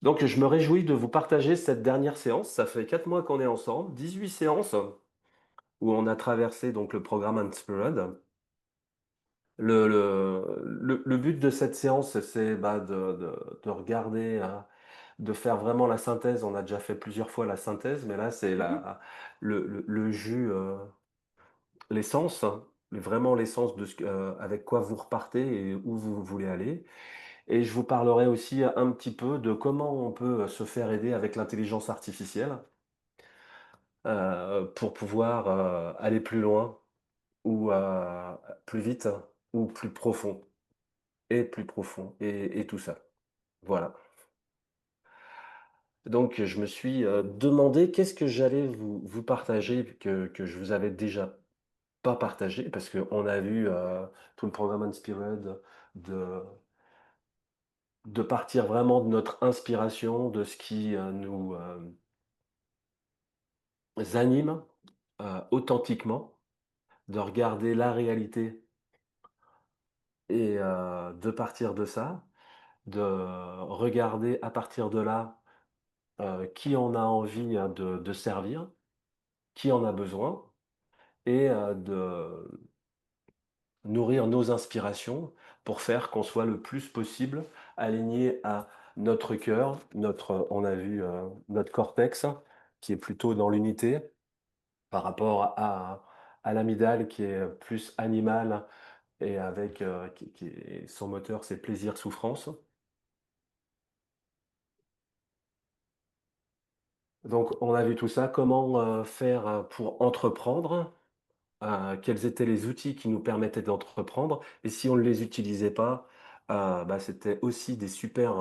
Donc je me réjouis de vous partager cette dernière séance. Ça fait 4 mois qu'on est ensemble, 18 séances où on a traversé donc le programme Unspurred. Le but de cette séance, c'est, de regarder, de faire vraiment la synthèse. On a déjà fait plusieurs fois la synthèse, mais là, c'est Mmh mh. le jus, l'essence, vraiment l'essence de ce que avec quoi vous repartez et où vous voulez aller. Et je vous parlerai aussi un petit peu de comment on peut se faire aider avec l'intelligence artificielle, pour pouvoir, aller plus loin ou, plus vite ou plus profond et tout ça. Voilà. Donc je me suis, demandé qu'est-ce que j'allais vous partager que je vous avais déjà pas partagé parce qu'on a vu, tout le programme Inspired de de partir vraiment de notre inspiration, de ce qui, nous, anime, authentiquement, de regarder la réalité et de partir de ça, de regarder à partir de là, qui on a envie, de servir, qui en a besoin et de nourrir nos inspirations pour faire qu'on soit le plus possible aligné à notre cœur, on a vu, notre cortex qui est plutôt dans l'unité par rapport à l'amygdale qui est plus animal et avec, qui est son moteur, c'est plaisir-souffrance. Donc on a vu tout ça, comment, faire, pour entreprendre, quels étaient les outils qui nous permettaient d'entreprendre et si on ne les utilisait pas, c'était aussi des super,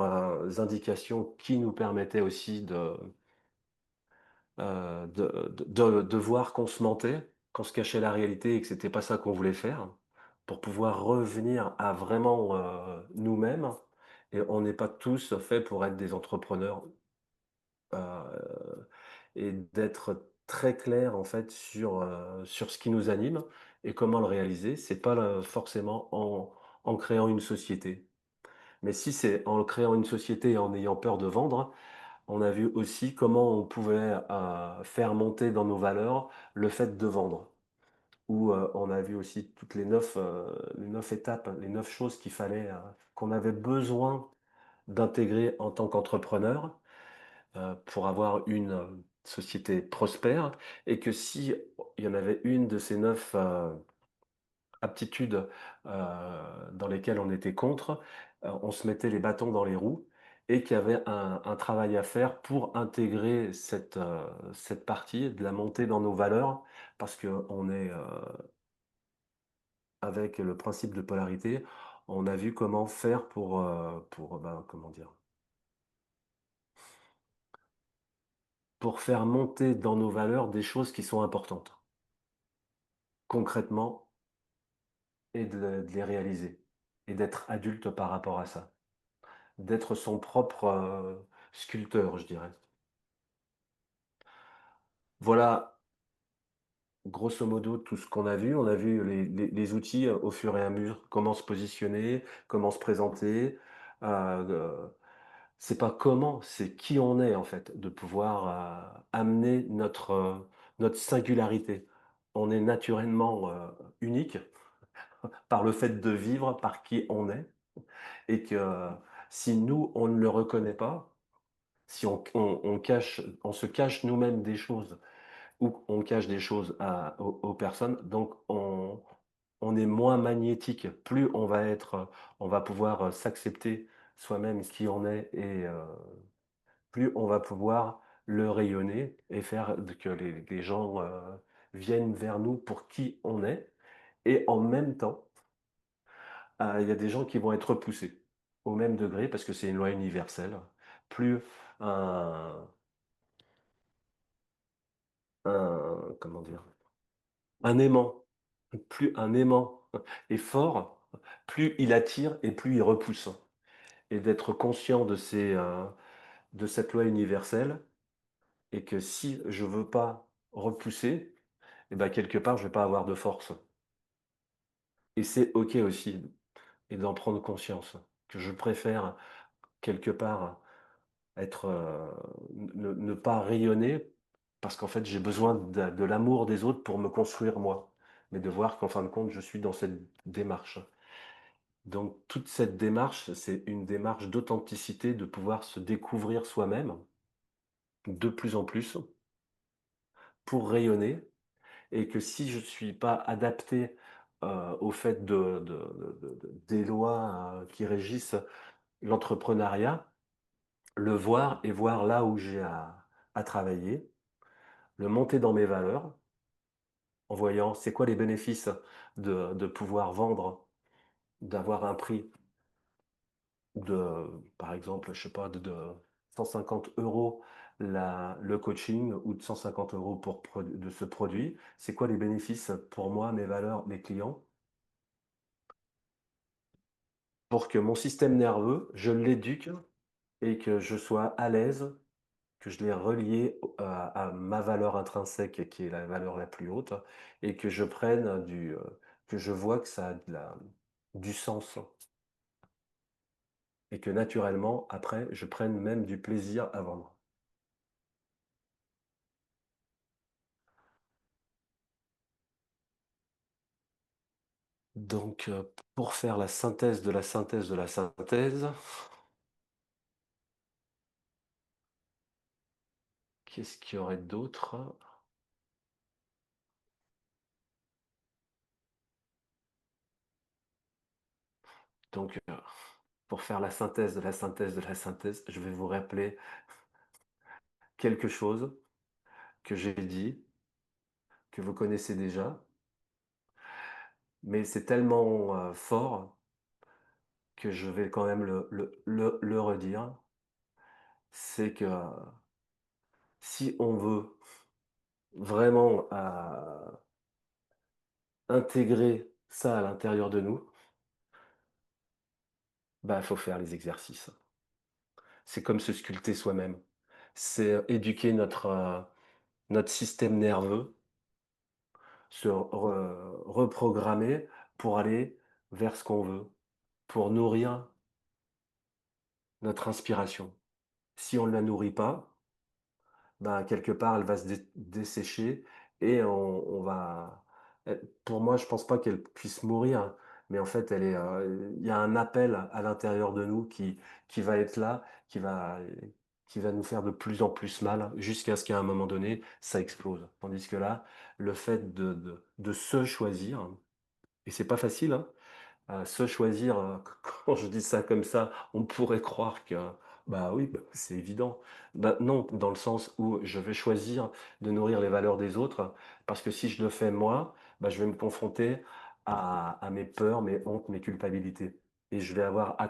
indications qui nous permettaient aussi de voir qu'on se mentait, qu'on se cachait la réalité et que c'était pas ça qu'on voulait faire, pour pouvoir revenir à vraiment, nous-mêmes et on n'est pas tous faits pour être des entrepreneurs, et d'être très clair en fait sur ce qui nous anime et comment le réaliser. C'est pas forcément en créant une société. Mais si c'est en créant une société et en ayant peur de vendre, on a vu aussi comment on pouvait, faire monter dans nos valeurs le fait de vendre. Ou, on a vu aussi toutes les 9 étapes, les 9 choses qu'il fallait, qu'on avait besoin d'intégrer en tant qu'entrepreneur, pour avoir une, société prospère et que si il y en avait une de ces 9 aptitudes, dans lesquelles on était contre, on se mettait les bâtons dans les roues et qu'il y avait un travail à faire pour intégrer cette partie, de la monter dans nos valeurs parce qu'on est, avec le principe de polarité, on a vu comment faire pour, comment dire? Pour faire monter dans nos valeurs des choses qui sont importantes, concrètement et de les réaliser et d'être adulte par rapport à ça. D'être son propre, sculpteur, je dirais. Voilà, grosso modo, tout ce qu'on a vu. On a vu les outils, au fur et à mesure, comment se positionner, comment se présenter, de c'est pas comment, c'est qui on est, en fait, de pouvoir, amener notre singularité. On est naturellement, unique par le fait de vivre, par qui on est et que si nous, on ne le reconnaît pas, si on se cache nous-mêmes des choses ou on cache des choses aux personnes, donc on est moins magnétique. Plus on va pouvoir, s'accepter soi-même qui on est et plus on va pouvoir le rayonner et faire que les gens, viennent vers nous pour qui on est et en même temps, il y a des gens qui vont être repoussés au même degré parce que c'est une loi universelle. Plus un comment dire? Un aimant, plus un aimant est fort, plus il attire et plus il repousse et d'être conscient de cette loi universelle et que si je veux pas repousser et quelque part je vais pas avoir de force et c'est OK aussi et d'en prendre conscience, que je préfère quelque part être, ne pas rayonner parce qu'en fait, j'ai besoin de l'amour des autres pour me construire moi. Mais de voir qu'en fin de compte, je suis dans cette démarche. Donc toute cette démarche, c'est une démarche d'authenticité, de pouvoir se découvrir soi-même de plus en plus pour rayonner et que si je suis pas adapté, au fait des lois, qui régissent l'entrepreneuriat, le voir et voir là où j'ai à travailler, le monter dans mes valeurs, en voyant c'est quoi les bénéfices de pouvoir vendre, d'avoir un prix de, par exemple, je sais pas, de 150 € le coaching ou de 150 € pour de ce produit. C'est quoi les bénéfices pour moi, mes valeurs, mes clients? Pour que mon système nerveux, je l'éduque et que je sois à l'aise, que je l'ai relié à ma valeur intrinsèque qui est la valeur la plus haute et que je prenne que je vois que ça a du sens et que naturellement, après, je prenne même du plaisir à vendre. Donc, pour faire la synthèse de la synthèse de la synthèse, qu'est-ce qu'il y aurait d'autre? Donc, pour faire la synthèse de la synthèse de la synthèse, je vais vous rappeler quelque chose que j'ai dit, que vous connaissez déjà, mais c'est tellement, fort que je vais quand même le redire. C'est que si on veut vraiment, intégrer ça à l'intérieur de nous, bah, il faut faire les exercices. C'est comme se sculpter soi-même. C'est, éduquer notre système nerveux, se reprogrammer pour aller vers ce qu'on veut, pour nourrir notre inspiration. Si on ne la nourrit pas, ben, quelque part, elle va se dessécher et on va pour moi, je pense pas qu'elle puisse mourir, mais en fait, il y a un appel à l'intérieur de nous qui va être là, qui va nous faire de plus en plus mal jusqu'à ce qu'à un moment donné, ça explose. Tandis que là, le fait de se choisir et c'est pas facile, hein, se choisir, quand je dis ça comme ça, on pourrait croire que, bah, oui, bah, c'est évident. Bah, non, dans le sens où je vais choisir de nourrir les valeurs des autres, parce que si je le fais moi, bah, je vais me confronter à mes peurs, mes hontes, mes culpabilités et je vais avoir à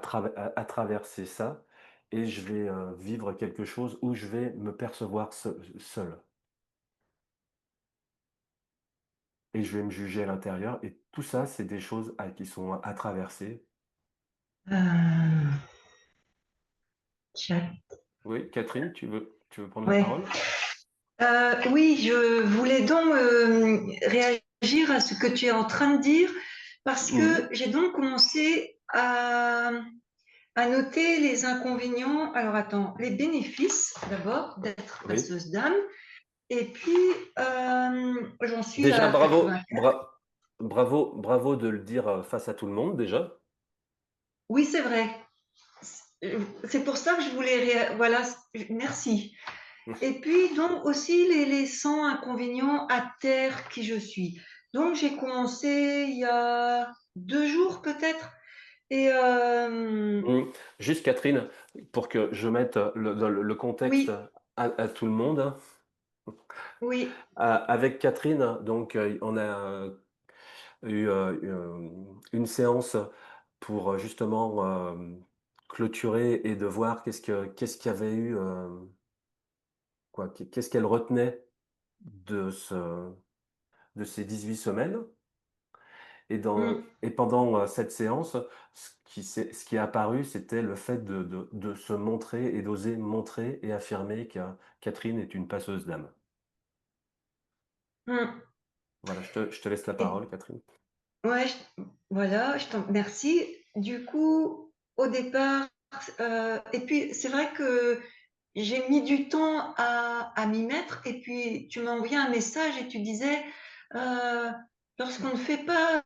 traverser ça et je vais, vivre quelque chose où je vais me percevoir seul et je vais me juger à l'intérieur et tout ça, c'est des choses qui sont à traverser. Heu, Jacques, Oui, Catherine, tu veux prendre la ouais. parole? Oui, je voulais donc, réagir à ce que tu es en train de dire parce Mmh. que j'ai donc commencé à noter les inconvénients. Alors attends, les bénéfices d'abord d'être Oui. passeuse d'âme et puis, j'en suis Déjà à bravo, 84. bravo de le dire, face à tout le monde déjà. Oui, c'est vrai. C'est pour ça que je voulais voilà, merci. Et puis donc aussi les 100 inconvénients à terre qui je suis. Donc j'ai commencé il y a 2 jours peut-être et Mmh. Juste Catherine, pour que je mette, dans le contexte oui, à tout le monde. oui, Avec Catherine, donc, on a, eu, une séance pour, justement, clôturer et de voir qu'est-ce qu'il y avait eu, qu'est-ce qu'elle retenait de de ces 18 semaines. mmh, Et pendant, cette séance, ce qui est apparu, c'était le fait de se montrer et d'oser montrer et affirmer que Catherine est une passeuse d'âme. mmh Voilà, je te laisse la et parole, Catherine. ouais, voilà, je t'en merci. Du coup, au départ, et puis c'est vrai que j'ai mis du temps à m'y mettre et puis tu m'as envoyé un message et tu disais, heu, lorsqu'on ne fait pas,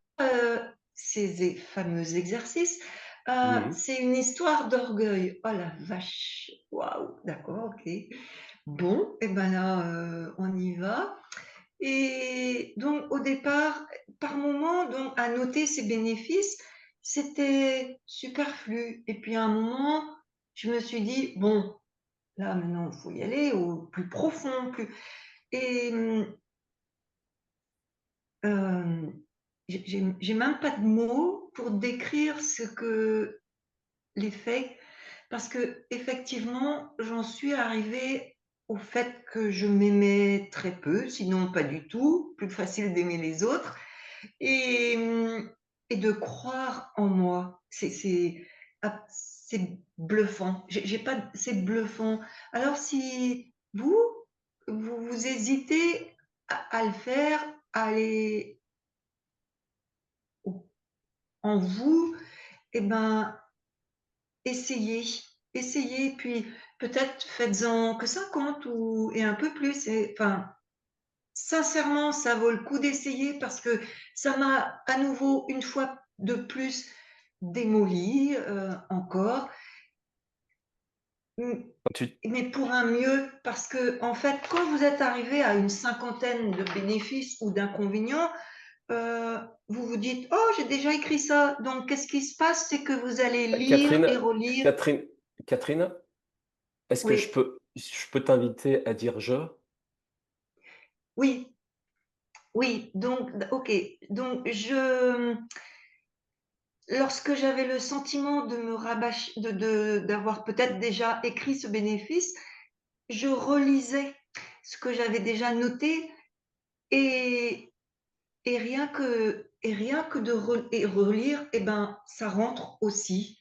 ces fameux exercices, Mmh. c'est une histoire d'orgueil. Oh la vache! Waouh! D'accord, OK. Bon et ben là, on y va et donc au départ, par moment, donc à noter ses bénéfices, c'était superflu et puis à un moment, je me suis dit: «Bon, là, maintenant, il faut y aller au plus profond, plus» et j'ai même pas de mots pour décrire ce que l'effet parce qu'effectivement, j'en suis arrivée au fait que je m'aimais très peu, sinon pas du tout, plus facile d'aimer les autres et et de croire en moi. C'est bluffant. J'ai pas c'est bluffant. Alors si vous hésitez à le faire, à aller au en vous, et ben, essayez. Essayez, puis peut-être faites-en que 50 ou et un peu plus et enfin, sincèrement, ça vaut le coup d'essayer parce que ça m'a à nouveau, une fois de plus, démolie, encore. Mmh, Quand tu mais pour un mieux, parce qu'en fait, quand vous êtes arrivé à une cinquantaine de bénéfices ou d'inconvénients, heu, vous vous dites: «Oh, j'ai déjà écrit ça». Donc qu'est-ce qui se passe? C'est que vous allez lire Catherine et relire. Catherine Catherine, est-ce que Oui, je peux t'inviter à dire «je»? oui, oui, donc OK, donc je lorsque j'avais le sentiment de me rabâcher d'avoir peut-être déjà écrit ce bénéfice, je relisais ce que j'avais déjà noté et rien que de relire et ben, ça rentre aussi.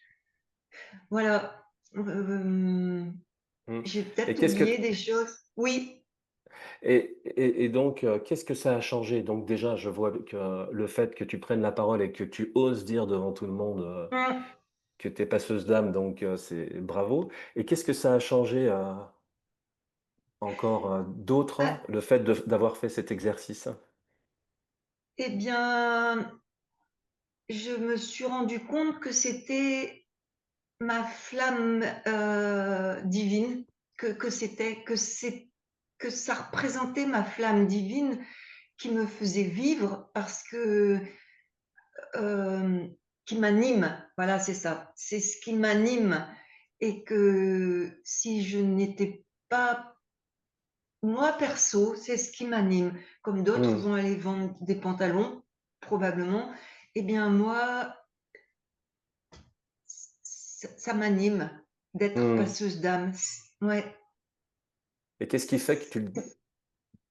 Voilà, Mmh. j'ai Et peut-être qu'est-ce que oublié des choses. Oui, et donc qu'est-ce que ça a changé? Donc déjà, je vois que le fait que tu prennes la parole et que tu oses dire devant tout le monde, mmh, que tu es passeuse d'âme, donc c'est bravo. Et qu'est-ce que ça a changé, encore, d'autre, ah, le fait d'avoir fait cet exercice? et bien, je me suis rendu compte que c'était ma flamme, divine, que ça représentait ma flamme divine qui me faisait vivre parce que, hem, qui m'anime. Voilà, c'est ça. C'est ce qui m'anime et que si je n'étais pas moi perso, c'est ce qui m'anime. Comme d'autres Mmh. vont aller vendre des pantalons, probablement, eh bien moi, ça m'anime d'être Mmh. passeuse d'âme. Ouais. Et qu'est-ce qui fait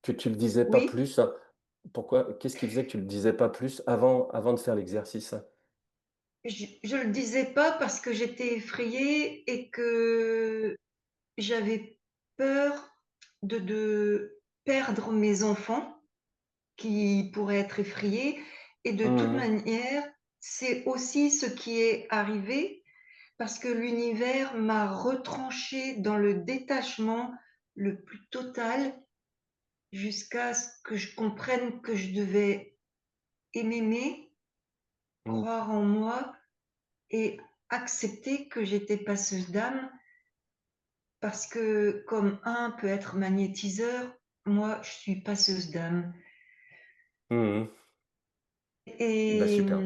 que tu le disais pas Oui, plus? Pourquoi? Qu'est-ce qui faisait que tu le disais pas plus avant de faire l'exercice? je le disais pas parce que j'étais effrayée et que j'avais peur de perdre mes enfants qui pourraient être effrayés et de toute Mmh. manière, c'est aussi ce qui est arrivé parce que l'univers m'a retranchée dans le détachement le plus total jusqu'à ce que je comprenne que je devais m'aimer, Mmh. croire en moi et accepter que j'étais passeuse d'âme parce que comme un peut être magnétiseur, moi je suis passeuse d'âme. Mmh mh. Bah, Et super.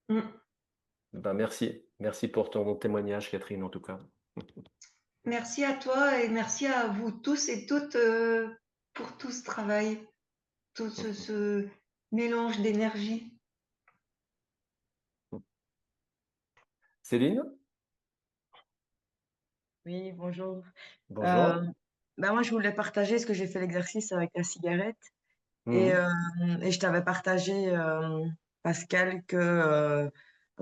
mmh, Bah, merci. Merci pour ton témoignage, Catherine, en tout cas. merci à toi et merci à vous tous et toutes, pour tout ce travail, tout ce mélange d'énergie. Céline? Oui, bonjour. Bonjour. Hem, moi, je voulais partager ce que j'ai fait l'exercice avec la cigarette et Mmh. je t'avais partagé, Pascal, que, à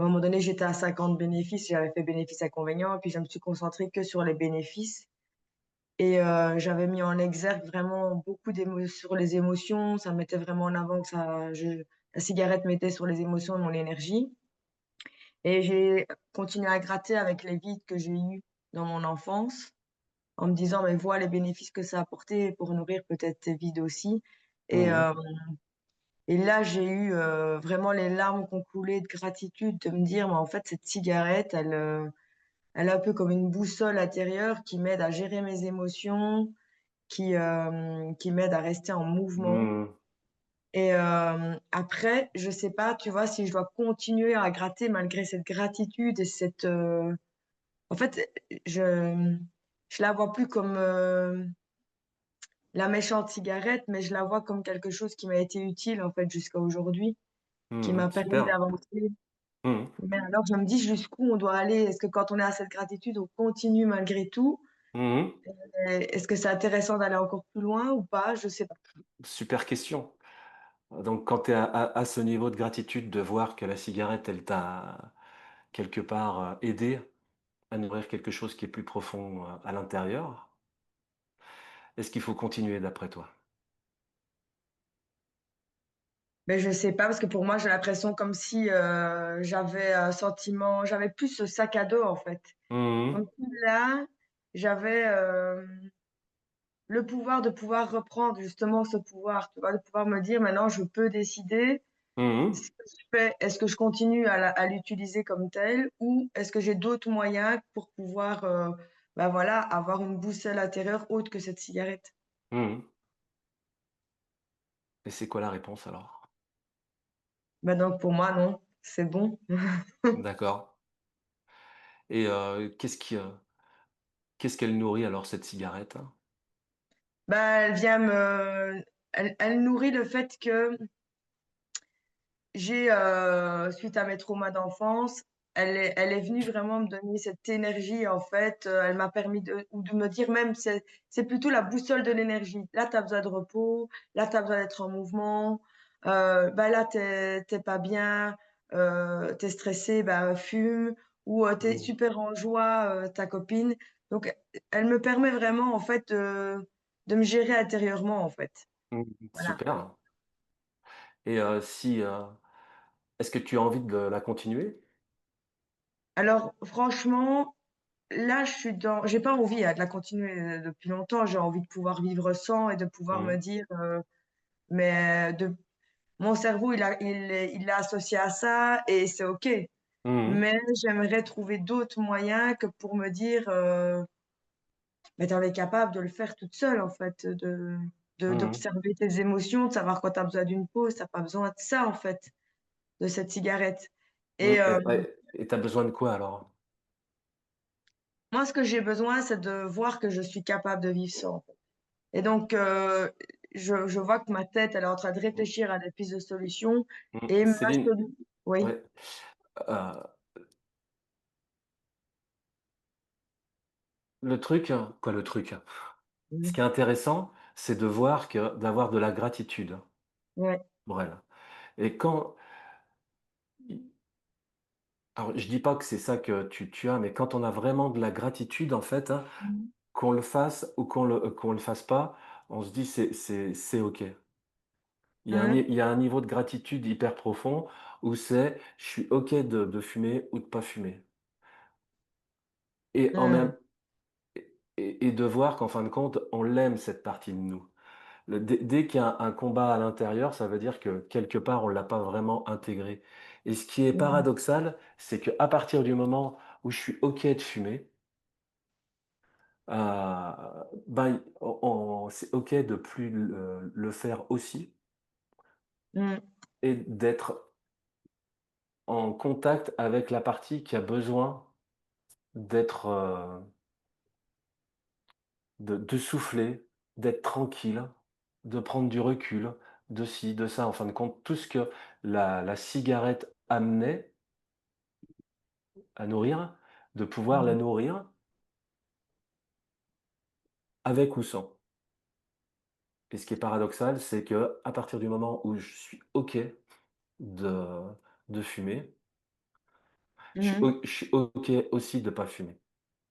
un moment donné, j'étais à 50 bénéfices, j'avais fait bénéfices-inconvénients et puis je me suis concentrée que sur les bénéfices et j'avais mis en exergue vraiment beaucoup sur les émotions. Ça mettait vraiment en avant que ça je la cigarette mettait sur les émotions et mon énergie et j'ai continué à gratter avec les vides que j'ai eus dans mon enfance, en me disant: «Mais vois les bénéfices que ça a apporté pour nourrir peut-être tes vides aussi», et Mmh mh. hem et là, j'ai eu, vraiment les larmes qui ont coulé de gratitude de me dire: «Mais en fait, cette cigarette, elle est un peu comme une boussole intérieure qui m'aide à gérer mes émotions, qui m'aide à rester en mouvement», Mmh. et après, je sais pas, tu vois, si je dois continuer à gratter malgré cette gratitude et cette, en fait, je la vois plus comme, la méchante cigarette, mais je la vois comme quelque chose qui m'a été utile, en fait, jusqu'à aujourd'hui, qui Mmh m'a mh. permis Super. d'avancer. Mmh mh. Mais alors je me dis: «Jusqu'où on doit aller? Est-ce que quand on est à cette gratitude, on continue malgré tout? Mmh mh. Est-ce que c'est intéressant d'aller encore plus loin ou pas?» Je sais pas. Super question. Donc quand tu es à ce niveau de gratitude de voir que la cigarette, elle t'a quelque part, aidé à nourrir quelque chose qui est plus profond, à l'intérieur, est-ce qu'il faut continuer d'après toi? Mais je sais pas parce que pour moi, j'ai l'impression comme si, j'avais un sentiment j'avais plus ce sac à dos, en fait. Mmh mh. Comme si là, j'avais, le pouvoir de pouvoir reprendre justement ce pouvoir, tu vois? De pouvoir me dire: «Maintenant je peux décider Mmh mh. ce que je fais. Est-ce que je continue à l'utiliser comme tel ou est-ce que j'ai d'autres moyens pour pouvoir, bah, voilà, avoir une boussole intérieure autre que cette cigarette?» Mmh mh. Et c'est quoi la réponse alors? Bah, donc pour moi non, c'est bon. D'accord. Et qu'est-ce qu'elle nourrit alors cette cigarette? Bah, elle vient me elle nourrit le fait que j'ai, suite à mes traumas d'enfance, elle est venue vraiment me donner cette énergie, en fait, elle m'a permis de me dire même c'est plutôt la boussole de l'énergie. Là, tu as besoin de repos, là, tu as besoin d'être en mouvement, bah, là, tu es pas bien, tu es stressé, bah, fume ou, tu es Mmh. super en joie, ta copine. Donc elle me permet vraiment, en fait, de me gérer intérieurement, en fait. Mmh. Voilà. Super. Et est-ce que tu as envie de la continuer? Alors franchement, là, je suis dans j'ai pas envie, de la continuer, depuis longtemps. J'ai envie de pouvoir vivre sans et de pouvoir Mmh. me dire, mais de mon cerveau, il l'a associé à ça et c'est OK. Mmh mh. Mais j'aimerais trouver d'autres moyens que pour me dire, «Mais tu en es capable de le faire toute seule, en fait, Mmh mh. d'observer tes émotions, de savoir quand tu as besoin d'une pause. Tu as pas besoin de ça, en fait, de cette cigarette» et Mmh, et tu as besoin de quoi alors? moi, ce que j'ai besoin, c'est de voir que je suis capable de vivre sans. Et donc, je vois que ma tête, elle est en train de Mmh. réfléchir à des pistes de solutions Mmh. et ma Céline, solu oui. ouais, heu, le truc, quoi le truc? Ce Mmh. qui est intéressant, c'est de voir que d'avoir de la gratitude Ouais. pour elle. Et quand i alors je dis pas que c'est ça que tu as, mais quand on a vraiment de la gratitude en fait, Mmh. qu'on le fasse ou qu'on le fasse pas, on se dit: «C'est OK». Mmh. Il y a un niveau de gratitude hyper profond où c'est: «Je suis OK de fumer ou de pas fumer». Et en Mmh. même et de voir qu'en fin de compte, on l'aime cette partie de nous. Dès qu'il y a un combat à l'intérieur, ça veut dire que quelque part, on l'a pas vraiment intégré. Et ce qui est Mmh. paradoxal, c'est qu'à partir du moment où je suis OK de fumer, ben, c'est OK de plus le faire aussi Mmh. et d'être en contact avec la partie qui a besoin d'être, de souffler, d'être tranquille, de prendre du recul, de ci, de ça. En fin de compte, tout ce que la cigarette amenait à nourrir, de pouvoir la Mmh. nourrir avec ou sans. Et ce qui est paradoxal, c'est que à partir du moment où je suis OK de fumer, Mmh. je suis OK aussi de pas fumer.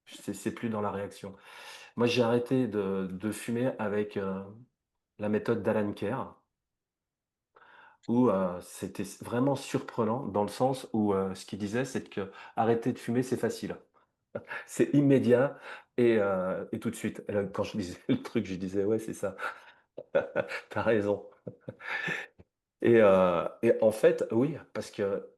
C'est plus dans la réaction. Moi, j'ai arrêté de fumer avec, la méthode d'Alan Kerr. où, c'était vraiment surprenant dans le sens où, ce qu'il disait, c'est que arrêter de fumer, c'est facile. C'est immédiat et tout de suite. Et là, quand je disais le truc, je disais: «Ouais, c'est ça, tu as raison» et en fait, oui, parce que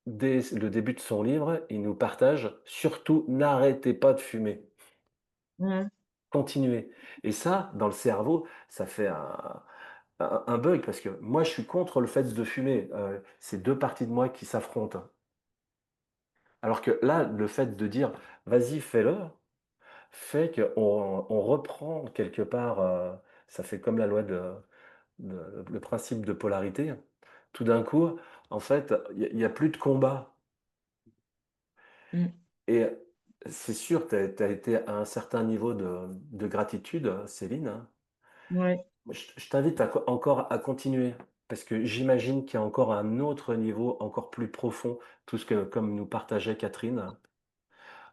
dès le début de son livre, il nous partage: «Surtout n'arrêtez pas de fumer, Mmh. continuez» et ça, dans le cerveau, ça fait un bug parce que moi, je suis contre le fait de fumer, c'est 2 parties de moi qui s'affrontent. Alors que là, le fait de dire: «Vas-y, fais-le», fait qu'on reprend quelque part, ça fait comme la loi de le principe de polarité. Tout d'un coup, en fait, il y a plus de combat Mmh. et c'est sûr, tu as été à un certain niveau de gratitude, Céline, hein. Ouais. Je t'invite à encore à continuer parce que j'imagine qu'il y a encore un autre niveau encore plus profond, tout ce que comme nous partageait Catherine,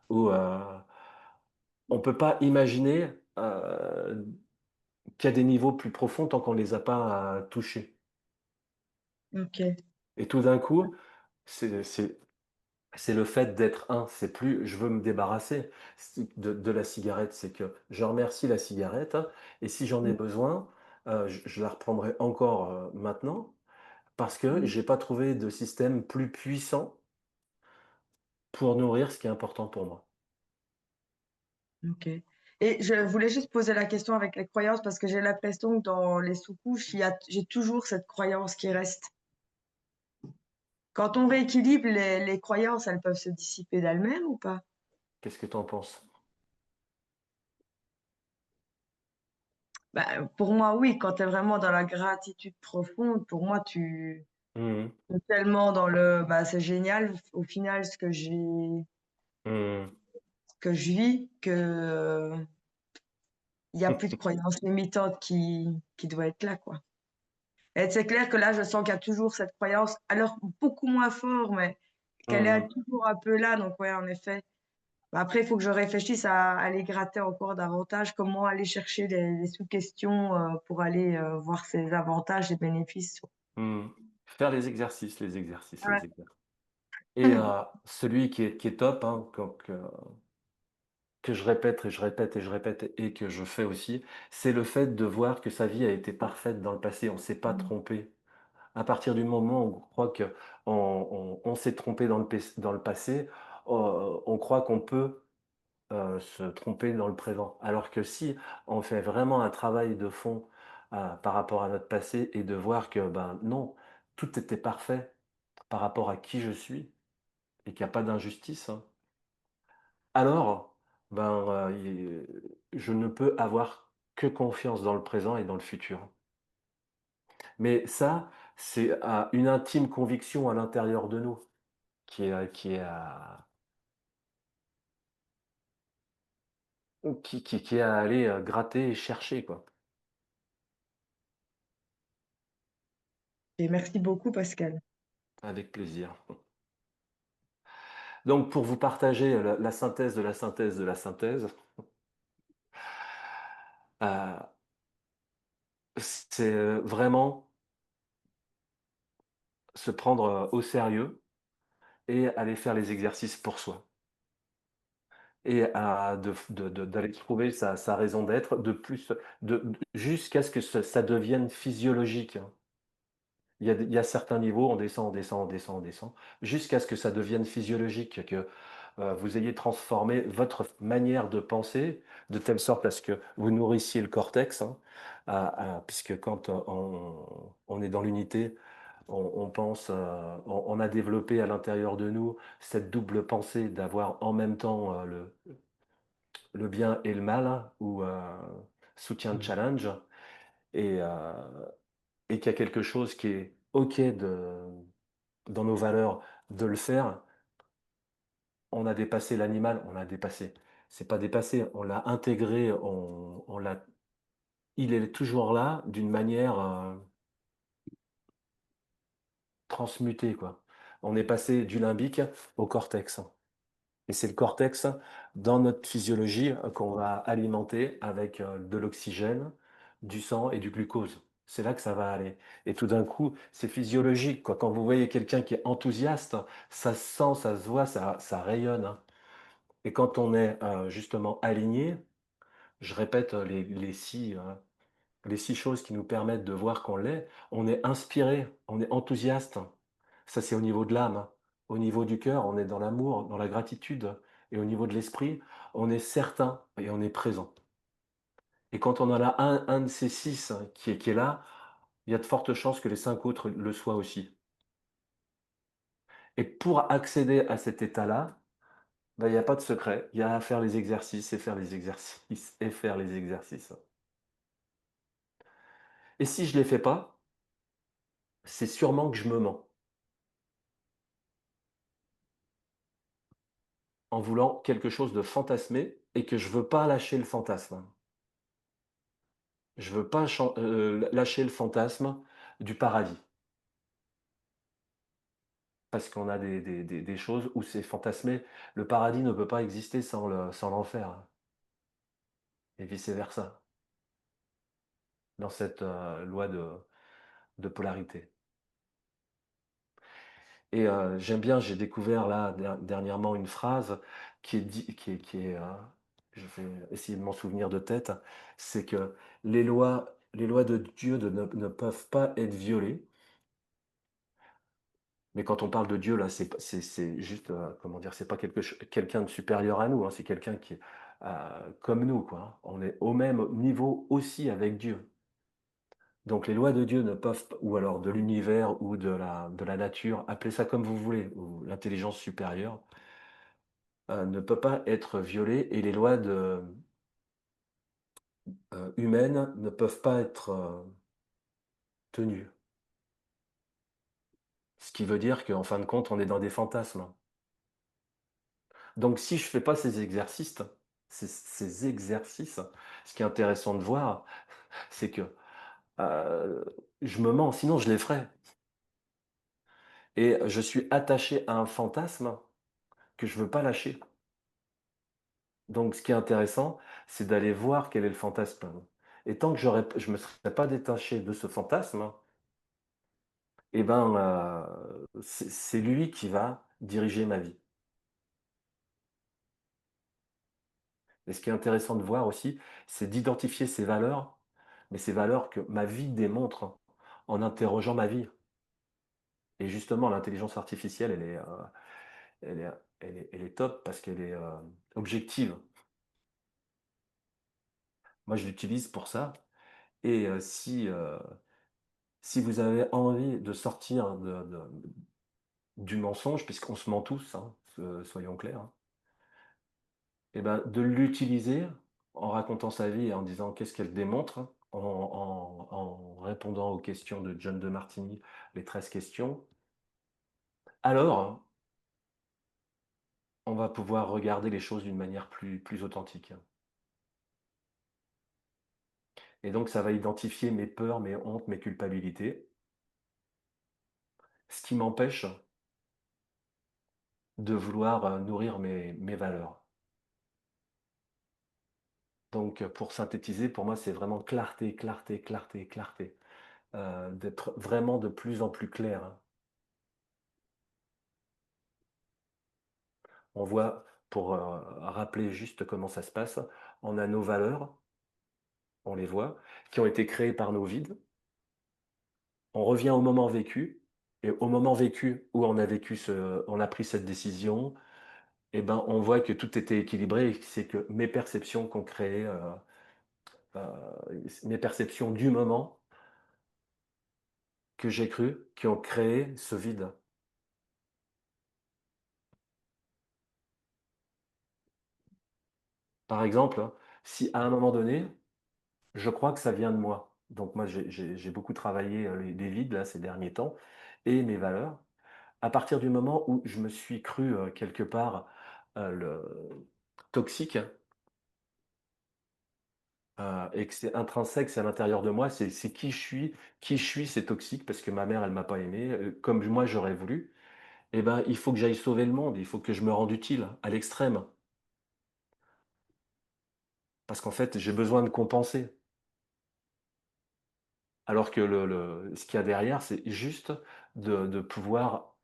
où, on peut pas imaginer, qu'il y a des niveaux plus profonds tant qu'on les a pas, touchés OK. et tout d'un coup, c'est c'est c'est le fait d'être un, c'est plus: «Je veux me débarrasser» de la cigarette, c'est que je remercie la cigarette et si j'en ai Mmh. besoin, je la reprendrai encore, maintenant parce que Mmh. j'ai pas trouvé de système plus puissant pour nourrir ce qui est important pour moi. OK, et je voulais juste poser la question avec les croyances parce que j'ai l'impression que dans les sous-couches, j'ai toujours cette croyance qui reste. Quand on rééquilibre les croyances, elles peuvent se dissiper d'elles-mêmes ou pas? Qu'est-ce que tu en penses? Bah, pour moi, oui, quand tu es vraiment dans la gratitude profonde, pour moi, Mmh mh. tu es tellement dans le: «Bah, c'est génial, au final, Mmh. ce que je vis que, il y a plus de croyances limitantes qui doit être là, quoi». Et c'est clair que là, je sens qu'il y a toujours cette croyance, alors beaucoup moins fort, mais qu'elle est Mmh toujours un peu là, donc ouais, en effet. Bah, après, il faut que je réfléchisse à aller gratter encore davantage, comment aller chercher les sous-questions, pour aller, voir ses avantages et bénéfices. Mmh. Faire les exercices, les exercices, Ouais. les exercices et celui qui est top, hein, que je répète et je répète et je répète et que je fais aussi, c'est le fait de voir que sa vie a été parfaite dans le passé. On ne s'est pas Mmh. trompé. À partir du moment où on croit qu'on s'est trompé dans le passé, on croit qu'on peut, se tromper dans le présent. Alors que si on fait vraiment un travail de fond, par rapport à notre passé et de voir que, ben, non, tout était parfait par rapport à qui je suis et qu'il y a pas d'injustice, hein, alors, ben, je ne peux avoir que confiance dans le présent et dans le futur. Mais ça, c'est, une intime conviction à l'intérieur de nous qui est à aller, gratter et chercher, quoi. Et merci beaucoup Pascal. Avec plaisir. Donc pour vous partager, la synthèse de la synthèse de la synthèse, heu, c'est, vraiment se prendre, au sérieux et aller faire les exercices pour soi. Et à d'aller trouver sa raison d'être, de plus jusqu'à ce que ça devienne physiologique, hein. Il y a certains niveaux, on descend, on descend, on descend, on descend, jusqu'à ce que ça devienne physiologique, que, vous ayez transformé votre manière de penser, de telle sorte à ce que vous nourrissiez le cortex, hein, puisque quand, on est dans l'unité, on pense, on a développé à l'intérieur de nous cette double pensée d'avoir en même temps, le bien et le mal ou soutien challenge et qu'il y a quelque chose qui est OK dans nos valeurs de le faire, on a dépassé l'animal, on l'a dépassé. C'est pas dépassé, on l'a intégré, on l'a il est toujours là d'une manière, transmutée, quoi. On est passé du limbique au cortex et c'est le cortex dans notre physiologie, qu'on va alimenter avec, de l'oxygène, du sang et du glucose. c'est là que ça va aller et tout d'un coup, c'est physiologique, quoi. Quand vous voyez quelqu'un qui est enthousiaste, ça se sent, ça se voit, ça rayonne, hein et quand on est, justement aligné, je répète, les 6 choses qui nous permettent de voir qu'on l'est. On est inspiré, on est enthousiaste. Ça, c'est au niveau de l'âme. Au niveau du cœur, on est dans l'amour, dans la gratitude et au niveau de l'esprit, on est certain et on est présent. Et quand on en a un de ces 6 qui est là, il y a de fortes chances que les 5 autres le soient aussi. Et pour accéder à cet état-là, bah, il y a pas de secret, il y a à faire les exercices et faire les exercices et faire les exercices. Et si je les fais pas, c'est sûrement que je me mens, en voulant quelque chose de fantasmé et que je veux pas lâcher le fantasme. Je veux pas lâcher le fantasme du paradis. Parce qu'on a des choses où c'est fantasmé. Le paradis ne peut pas exister sans l'enfer, hein, et vice versa, dans cette, loi de polarité. Et j'aime bien, j'ai découvert là dernièrement une phrase je vais essayer de m'en souvenir de tête, c'est que les lois de Dieu ne peuvent pas être violées. Mais quand on parle de Dieu là, c'est juste, comment dire? C'est pas quelqu'un de supérieur à nous, hein, c'est quelqu'un qui est, comme nous quoi, hein. On est au même niveau aussi avec Dieu. Donc les lois de Dieu ne peuvent p ou alors de l'univers ou de la nature, appelez ça comme vous voulez, ou l'intelligence supérieure, ne peut pas être violée et les lois humaines ne peuvent pas être, tenues. Ce qui veut dire qu'en fin de compte, on est dans des fantasmes. Donc si je fais pas ces exercices, ce qui est intéressant de voir, c'est que, heu, je me mens, sinon je les ferais et je suis attaché à un fantasme que je veux pas lâcher. Donc ce qui est intéressant, c'est d'aller voir quel est le fantasme et tant que je me serais pas détaché de ce fantasme et ben, c'est lui qui va diriger ma vie. Et ce qui est intéressant de voir aussi, c'est d'identifier ces valeurs, mais ces valeurs que ma vie démontre en interrogeant ma vie. Et justement, l'intelligence artificielle, elle est elle est top parce qu'elle est, objective. Moi, je l'utilise pour ça et si vous avez envie de sortir du mensonge, puisqu'on se ment tous, hein, soyons clairs, hein, et ben, de l'utiliser en racontant sa vie et en disant qu'est-ce qu'elle démontre, en répondant aux questions de John de Martini, les 13 questions, alors on va pouvoir regarder les choses d'une manière plus authentique. Et donc ça va identifier mes peurs, mes hontes, mes culpabilités, ce qui m'empêche de vouloir, nourrir mes valeurs. Donc, pour synthétiser, pour moi, c'est vraiment clarté, clarté, clarté, clarté, d'être vraiment de plus en plus clair, hein. On voit, pour, rappeler juste comment ça se passe, on a nos valeurs, on les voit, qui ont été créées par nos vides. On revient au moment vécu et au moment vécu où on a pris cette décision et ben, on voit que tout était équilibré et que c'est que mes perceptions qu'ont créé, mes perceptions du moment que j'ai cru, qui ont créé ce vide. Par exemple, hein, si à un moment donné, je crois que ça vient de moi. Donc moi, j'ai beaucoup travaillé, les vides là, ces derniers temps et mes valeurs. À partir du moment où je me suis cru, quelque part, toxique, et que c'est intrinsèque, c'est à l'intérieur de moi, c'est qui je suis, c'est toxique parce que ma mère, elle m'a pas aimé, comme moi j'aurais voulu et ben, il faut que j'aille sauver le monde, il faut que je me rende utile à l'extrême. Parce qu'en fait, j'ai besoin de compenser. Alors que ce qu'il y a derrière, c'est juste de pouvoir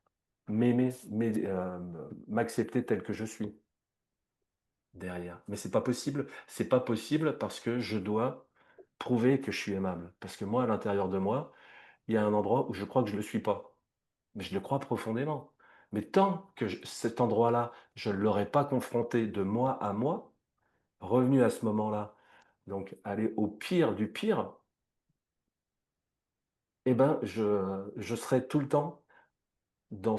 m'accepter tel que je suis, derrière. Mais c'est pas possible parce que je dois prouver que je suis aimable. Parce que moi, à l'intérieur de moi, il y a un endroit où je crois que je ne le suis pas. Mais je le crois profondément. Mais tant que cet endroit-là, je ne l'aurais pas confronté de moi à moi, revenu à ce moment-là, donc aller au pire du pire, eh ben, je serai tout le temps dans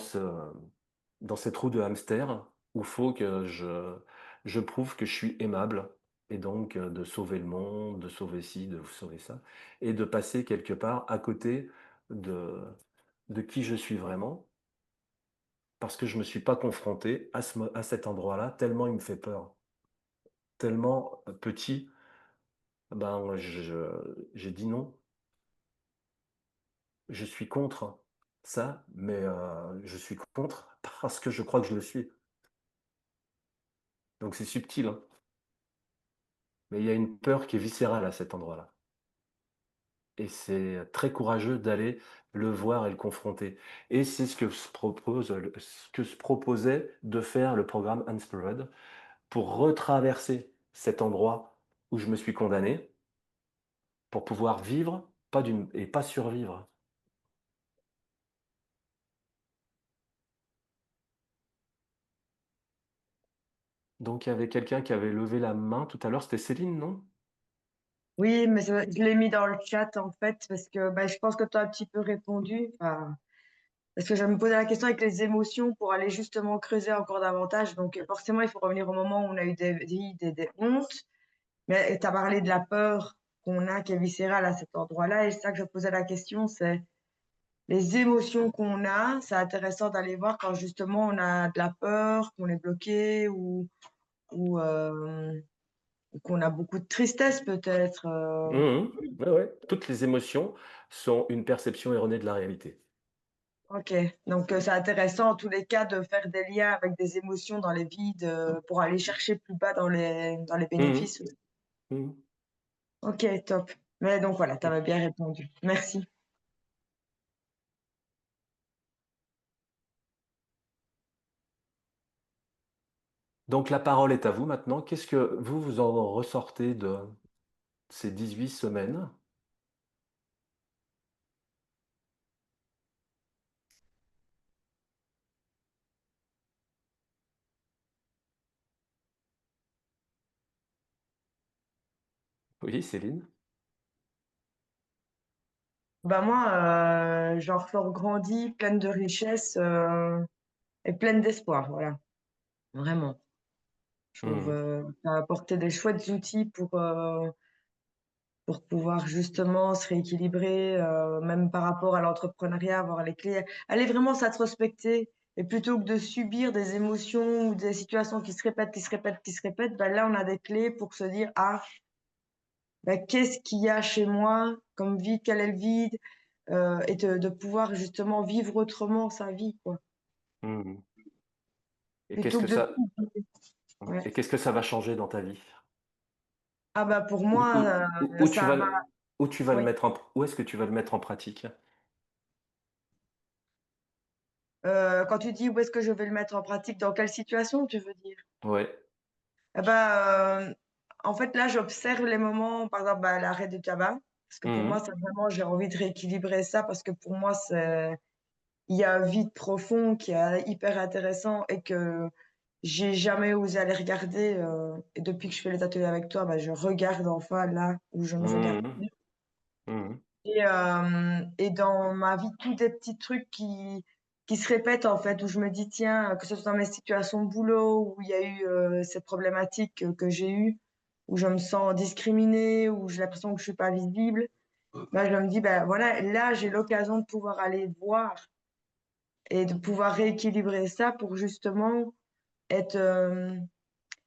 dans cette roue de hamster où il faut que je prouve que je suis aimable et donc de sauver le monde, de sauver ci, de sauver ça et de passer quelque part à côté de qui je suis vraiment parce que je me suis pas confronté à cet endroit-là tellement il me fait peur. Tellement petit, ben, j'ai dit: «Non, je suis contre ça, mais je suis contre parce que je crois que je le suis». Donc c'est subtil, hein, mais il y a une peur qui est viscérale à cet endroit-là et c'est très courageux d'aller le voir et le confronter et c'est ce que se proposait de faire le programme Unspurred pour retraverser cet endroit où je me suis condamné, pour pouvoir vivre, pas survivre. Donc il y avait quelqu'un qui avait levé la main tout à l'heure, c'était Céline, non? Oui, mais je l'ai mis dans le chat en fait parce que bah, je pense que tu as un petit peu répondu. Enfin, parce que je me posais la question avec les émotions pour aller justement creuser encore davantage. Donc forcément, il faut revenir au moment où on a eu des hontes. Mais tu as parlé de la peur qu'on a qui est viscérale à cet endroit-là. Et c'est ça que je posais la question, c'est les émotions qu'on a. C'est intéressant d'aller voir quand justement on a de la peur, qu'on est bloqué ou qu'on a beaucoup de tristesse peut-être. Mmh. Ouais, ouais. Toutes les émotions sont une perception erronée de la réalité. OK, donc c'est intéressant en tous les cas de faire des liens avec des émotions dans les vides, pour aller chercher plus bas dans les Mmh bénéfices. mh. Mmh. OK, top. Mais donc voilà, tu avais bien répondu. Merci. Donc la parole est à vous maintenant. Qu'est-ce que vous en ressortez de ces 18 semaines? Oui, Céline? Bah, moi, j'en ressors grandie, pleine de richesse, et pleine d'espoir, voilà, vraiment. Je trouve, Mmh. ça a apporté des chouettes outils pour pouvoir justement se rééquilibrer, même par rapport à l'entrepreneuriat, avoir les clés, aller vraiment s'introspecter et plutôt que de subir des émotions ou des situations qui se répètent, qui se répètent, qui se répètent, bah, là, on a des clés pour se dire: «Ah, bah, qu'est-ce qu'il y a chez moi comme vide? Quel est le vide?» Et de pouvoir justement vivre autrement sa vie, quoi. Mmh. Et qu'est-ce Plutôt que que de ça subir. Ouais. et qu'est-ce que ça va changer dans ta vie? Ah bah, pour Où où moi, où tu ça vas va où tu vas le oui. mettre en où est-ce que tu vas le mettre en pratique? Quand tu dis: «Où est-ce que je vais le mettre en pratique?» dans quelle situation, tu veux dire? Ouais. Eh bah, en fait, là, j'observe les moments, par exemple, bah, l'arrêt du tabac, parce que pour Mmh moi, mh. c'est vraiment j'ai envie de rééquilibrer ça parce que pour moi, c'est il y a un vide profond qui est hyper intéressant et que j'ai jamais osé aller regarder, et depuis que je fais les ateliers avec toi, bah, je regarde enfin là où je ne regarde Mmh mh. plus Mmh. et dans ma vie, tous des petits trucs qui se répètent, en fait, où je me dis: «Tiens», que ce soit dans mes situations de boulot où il y a eu, cette problématique, que j'ai eue, où je me sens discriminée, où j'ai l'impression que je suis pas visible, bah, je me dis: «Bah, voilà, là, j'ai l'occasion de pouvoir aller voir et de pouvoir rééquilibrer ça pour justement être,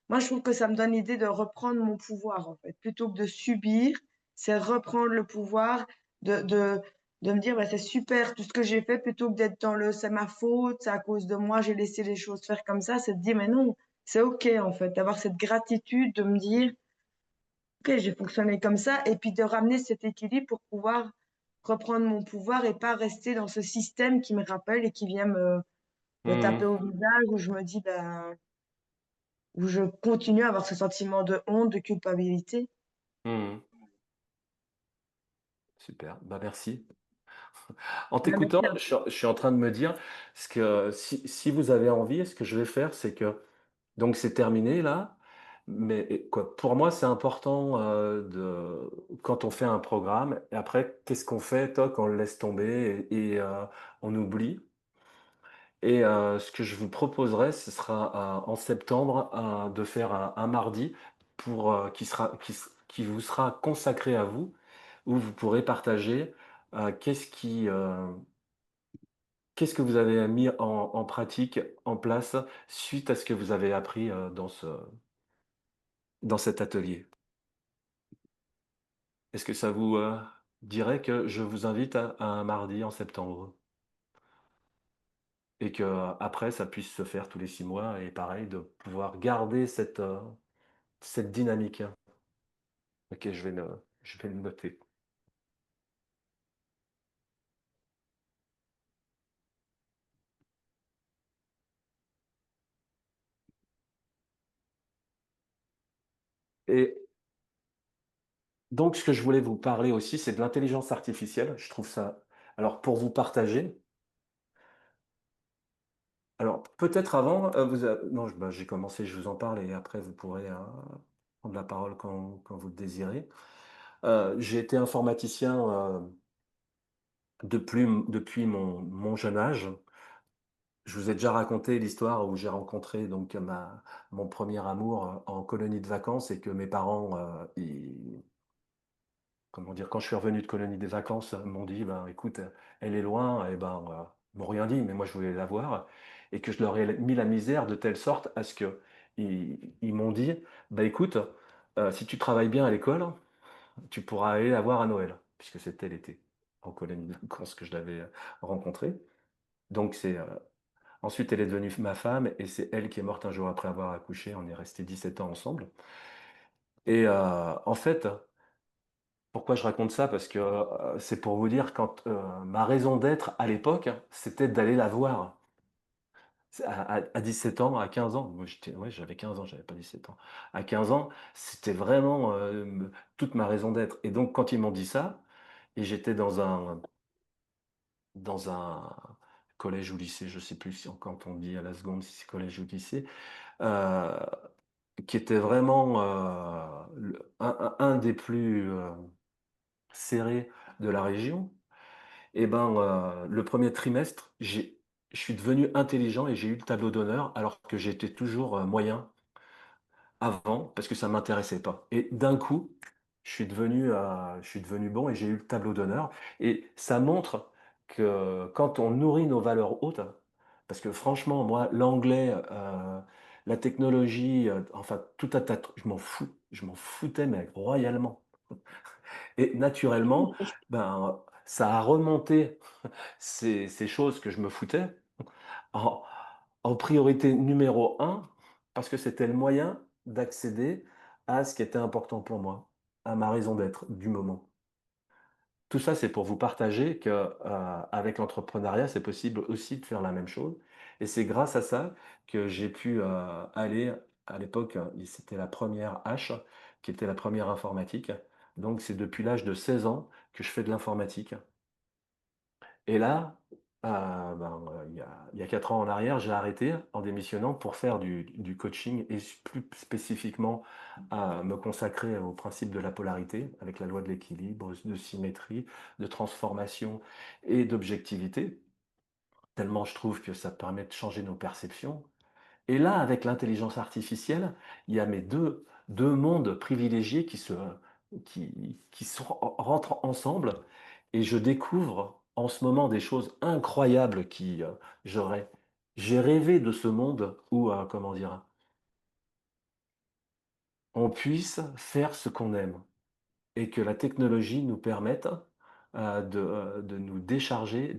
moi, je trouve que ça me donne l'idée de reprendre mon pouvoir, en fait. Plutôt que de subir, c'est reprendre le pouvoir de de de me dire: «Bah, c'est super tout ce que j'ai fait», plutôt que d'être dans le: «C'est ma faute, c'est à cause de moi, j'ai laissé les choses faire comme ça», c'est de dire: «Mais non, c'est OK, en fait», d'avoir cette gratitude de me dire: «OK, j'ai fonctionné comme ça» et puis de ramener cet équilibre pour pouvoir reprendre mon pouvoir et pas rester dans ce système qui me rappelle et qui vient me taper Mmh. au visage où je me dis, ben où je continue à avoir ce sentiment de honte, de culpabilité. Mmh. Super, bah, merci. En Bah, t'écoutant, merci à je suis en train de me dire ce que si vous avez envie, ce que je vais faire, c'est que donc c'est terminé là, mais et quoi, pour moi, c'est important, de quand on fait un programme et après qu'est-ce qu'on fait? Toc, on le laisse tomber on oublie ce que je vous proposerais, ce sera, en septembre, de faire un mardi pour, qui vous sera consacré à vous, où vous pourrez partager, qu'est-ce que vous avez mis en pratique, en place, suite à ce que vous avez appris, dans cet atelier? Est-ce que ça vous, dirait que je vous invite à un mardi en septembre? Et qu'après ça puisse se faire tous les 6 mois et pareil de pouvoir garder cette dynamique. OK, je vais le noter. Et donc ce que je voulais vous parler aussi, c'est de l'intelligence artificielle. Je trouve ça alors pour vous partager, alors peut-être avant, vous a non, j'ai commencé, je vous en parle et après vous pourrez, prendre la parole quand vous le désirez. J'ai été informaticien, depuis mon jeune âge. Je vous ai déjà raconté l'histoire où j'ai rencontré donc mon premier amour, en colonie de vacances et que mes parents, ils comment dire? Quand je suis revenu de colonie des vacances, m'ont dit: «Ben, écoute, elle est loin» et ben, ils m'ont rien dit, mais moi je voulais la voir et que je leur ai mis la misère de telle sorte à ce qu'ils m'ont dit: «Bah, écoute, si tu travailles bien à l'école, tu pourras aller la voir à Noël», puisque c'était l'été, en colonie de vacances que je l'avais, rencontrée. Donc ensuite elle est devenue ma femme et c'est elle qui est morte un jour après avoir accouché. On est restés 17 ans ensemble en fait, pourquoi je raconte ça? Parce que, c'est pour vous dire quand, ma raison d'être à l'époque, c'était d'aller la voir. C'est à 17 ans, à 15 ans, moi j'étais ouais, j'avais 15 ans, j'avais pas 17 ans. À 15 ans, c'était vraiment, toute ma raison d'être et donc quand ils m'ont dit ça et j'étais dans un collège ou lycée, je sais plus si quand on dit à la seconde si c'est collège ou lycée, heu, qui était vraiment, un des plus, serrés de la région. Et ben, le premier trimestre, je suis devenu intelligent et j'ai eu le tableau d'honneur alors que j'étais toujours, moyen avant parce que ça m'intéressait pas et d'un coup, je suis devenu bon et j'ai eu le tableau d'honneur et ça montre que quand on nourrit nos valeurs hautes parce que franchement, moi, l'anglais, la technologie, enfin tout un tas de trucs, je m'en foutais mais royalement et naturellement, ben, ça a remonté ces choses que je me foutais en en priorité numéro un parce que c'était le moyen d'accéder à ce qui était important pour moi, à ma raison d'être du moment. Tout ça, c'est pour vous partager que, avec l'entrepreneuriat, c'est possible aussi de faire la même chose et c'est grâce à ça que j'ai pu, aller à l'époque, c'était la première H, qui était la première informatique. Donc c'est depuis l'âge de 16 ans que je fais de l'informatique. Et là, il y a 4 ans en arrière, j'ai arrêté en démissionnant pour faire du coaching et plus spécifiquement à me consacrer au principe de la polarité avec la loi de l'équilibre, de symétrie, de transformation et d'objectivité, tellement je trouve que ça permet de changer nos perceptions et là, avec l'intelligence artificielle, il y a mes deux mondes privilégiés qui rentrent ensemble et je découvre en ce moment des choses incroyables j'aurais j'ai rêvé de ce monde où, comment dire? On puisse faire ce qu'on aime et que la technologie nous permette, de nous décharger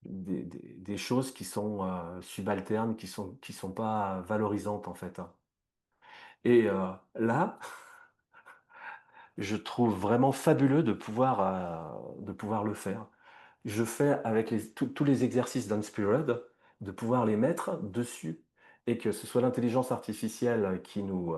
des choses qui sont, subalternes, qui sont pas valorisantes, en fait, hein. Et là, je trouve vraiment fabuleux de pouvoir le faire. Je fais avec tous les exercices d'Inspired, de pouvoir les mettre dessus et que ce soit l'intelligence artificielle qui nous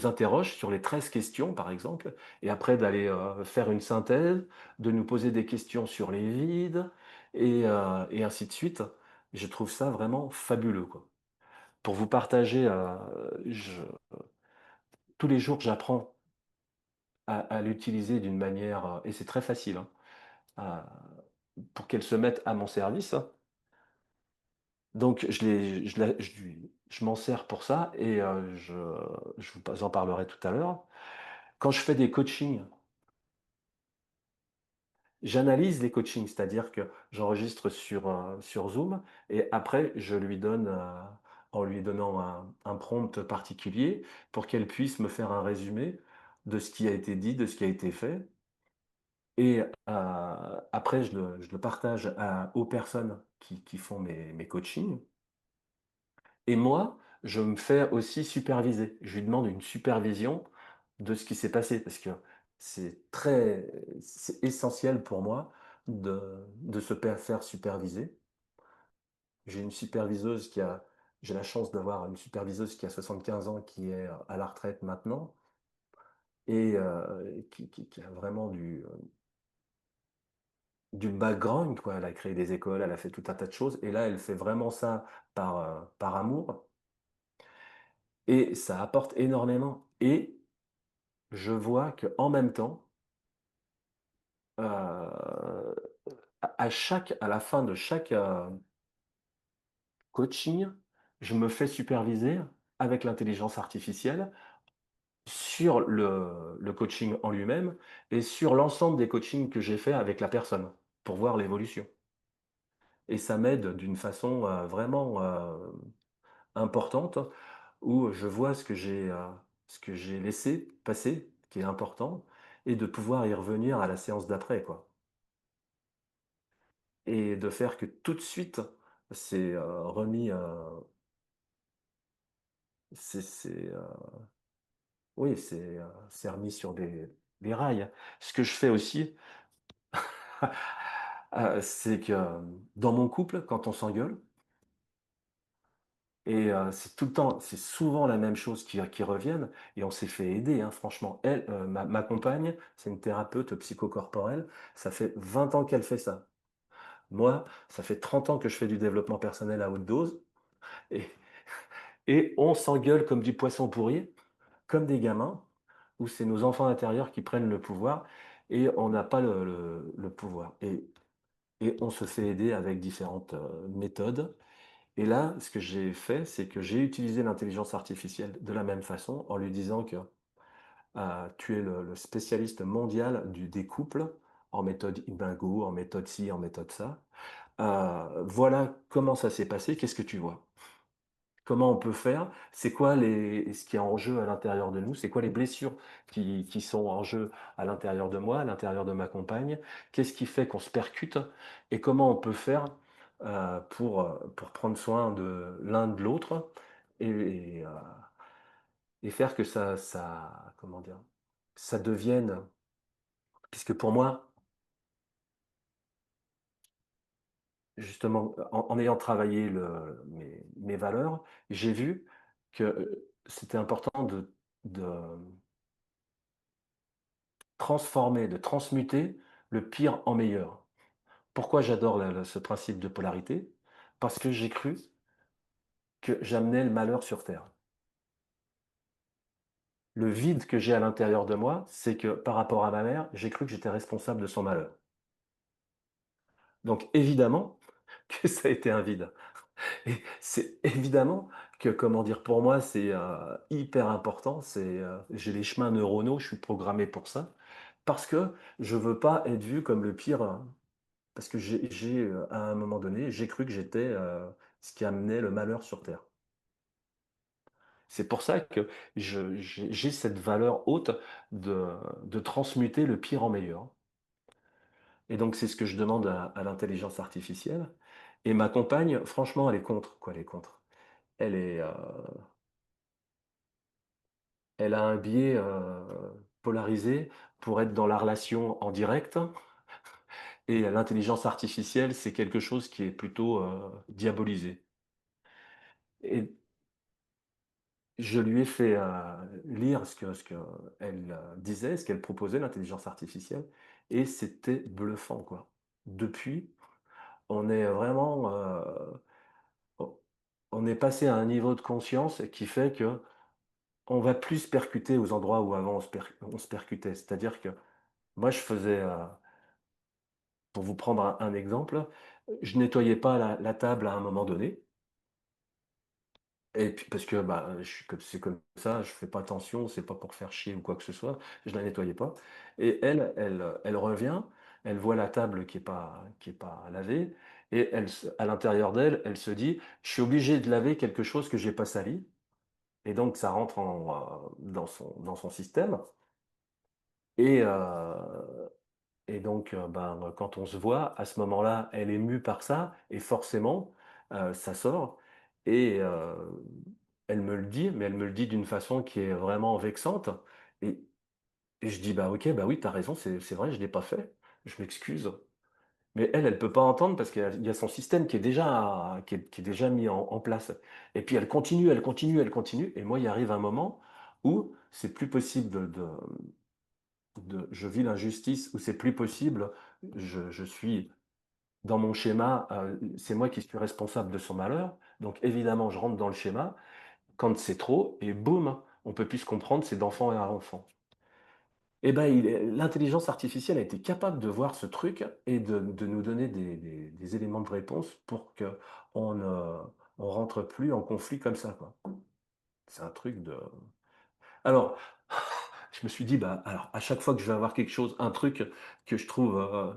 interroge sur les 13 questions, par exemple, et après d'aller faire une synthèse, de nous poser des questions sur les vides, et ainsi de suite. Je trouve ça vraiment fabuleux, quoi. Pour vous partager, tous les jours, j'apprends à l'utiliser d'une manière, et c'est très facile, hein, à- pour qu'elle se mette à mon service. Donc, je m'en sers pour ça, et je vous en parlerai tout à l'heure. Quand je fais des coachings, j'analyse les coachings, c'est-à-dire que j'enregistre sur Zoom et après je lui donne, en lui donnant un prompt particulier pour qu'elle puisse me faire un résumé de ce qui a été dit, de ce qui a été fait, et après je le partage aux personnes qui font mes coachings, et moi, je me fais aussi superviser. Je lui demande une supervision de ce qui s'est passé parce que c'est essentiel pour moi de se faire superviser. J'ai une superviseuse j'ai la chance d'avoir une superviseuse qui a 75 ans, qui est à la retraite maintenant, et qui a vraiment du background, quoi. Elle a créé des écoles, elle a fait tout un tas de choses, et là, elle fait vraiment ça par amour, et ça apporte énormément. Et je vois qu'en même temps, à à la fin de chaque coaching, je me fais superviser avec l'intelligence artificielle sur le coaching en lui-même et sur l'ensemble des coachings que j'ai fait avec la personne pour voir l'évolution. Et ça m'aide d'une façon vraiment importante, où je vois ce que j'ai laissé passer, qui est important, et de pouvoir y revenir à la séance d'après, quoi. Et de faire que tout de suite, c'est remis, c'est, oui, c'est remis sur des rails. Ce que je fais aussi, c'est que dans mon couple, quand on s'engueule, et c'est tout le temps, c'est souvent la même chose qui reviennent, et on s'est fait aider, hein, franchement. Elle, ma compagne, c'est une thérapeute psychocorporelle, ça fait 20 ans qu'elle fait ça. Moi, ça fait 30 ans que je fais du développement personnel à haute dose, et on s'engueule comme du poisson pourri, comme des gamins, où c'est nos enfants intérieurs qui prennent le pouvoir, et on n'a pas le pouvoir, et on se fait aider avec différentes, méthodes. Et là, ce que j'ai fait, c'est que j'ai utilisé l'intelligence artificielle de la même façon, en lui disant que, «Tu es le spécialiste mondial des couples, en méthode Imago, en méthode ci, en méthode ça. Voilà comment ça s'est passé, qu'est-ce que tu vois?» Comment on peut faire? C'est quoi ce qui est en jeu à l'intérieur de nous? C'est quoi les blessures qui sont en jeu à l'intérieur de moi, à l'intérieur de ma compagne? Qu'est-ce qui fait qu'on se percute? Et comment on peut faire, pour prendre soin de l'un de l'autre, et et faire que comment dire? Ça devienne, puisque pour moi, justement, en ayant travaillé mes valeurs, j'ai vu que, c'était important de transformer, de transmuter le pire en meilleur. Pourquoi j'adore ce principe de polarité? Parce que j'ai cru que j'amenais le malheur sur terre. Le vide que j'ai à l'intérieur de moi, c'est que par rapport à ma mère, j'ai cru que j'étais responsable de son malheur. Donc évidemment que ça a été un vide. Et c'est évidemment que, comment dire, pour moi, c'est hyper important. J'ai les chemins neuronaux, je suis programmé pour ça, parce que je veux pas être vu comme le pire. Parce que à un moment donné, j'ai cru que j'étais, ce qui amenait le malheur sur terre. C'est pour ça que j'ai cette valeur haute de transmuter le pire en meilleur, et donc c'est ce que je demande à l'intelligence artificielle, et ma compagne, franchement, elle est contre, quoi, elle est contre. Elle est, elle a un biais, polarisé pour être dans la relation en direct et l'intelligence artificielle, c'est quelque chose qui est plutôt, diabolisé et je lui ai fait, lire ce qu'elle, disait, ce qu'elle proposait, l'intelligence artificielle et c'était bluffant, quoi. Depuis, on est vraiment, on on est passé à un niveau de conscience qui fait que on va plus se percuter aux endroits où avant on se percutait. C'est-à-dire que moi je faisais, pour vous prendre un exemple, je nettoyais pas la table à un moment donné et puis parce que, bah, je suis comme c'est comme ça, je fais pas attention, c'est pas pour faire chier ou quoi que ce soit, je la nettoyais pas et elle revient, elle voit la table qui est pas lavée et à l'intérieur d'elle, elle se dit: «Je suis obligée de laver quelque chose que j'ai pas sali» et donc ça rentre dans son système et donc, ben, quand on se voit, à ce moment-là, elle est mue par ça et forcément, ça sort et elle me le dit, mais elle me le dit d'une façon qui est vraiment vexante et je dis: «Bah, OK, bah, oui, tu as raison, c'est vrai, je l'ai pas fait, je m'excuse». Mais elle peut pas entendre parce qu'il y a son système qui est déjà mis en place et puis elle continue, elle continue, elle continue et moi, il arrive un moment où c'est plus possible je vis l'injustice, où c'est plus possible, je suis dans mon schéma, c'est moi qui suis responsable de son malheur, donc évidemment, je rentre dans le schéma. Quand c'est trop et boum, on peut plus se comprendre, c'est d'enfant à enfant. Et ben, l'intelligence artificielle a été capable de voir ce truc et de nous donner des éléments de réponse pour qu'on ne on rentre plus en conflit comme ça, quoi. C'est un truc de alors, je me suis dit: «Bah, alors à chaque fois que je vais avoir quelque chose, un truc que je trouve,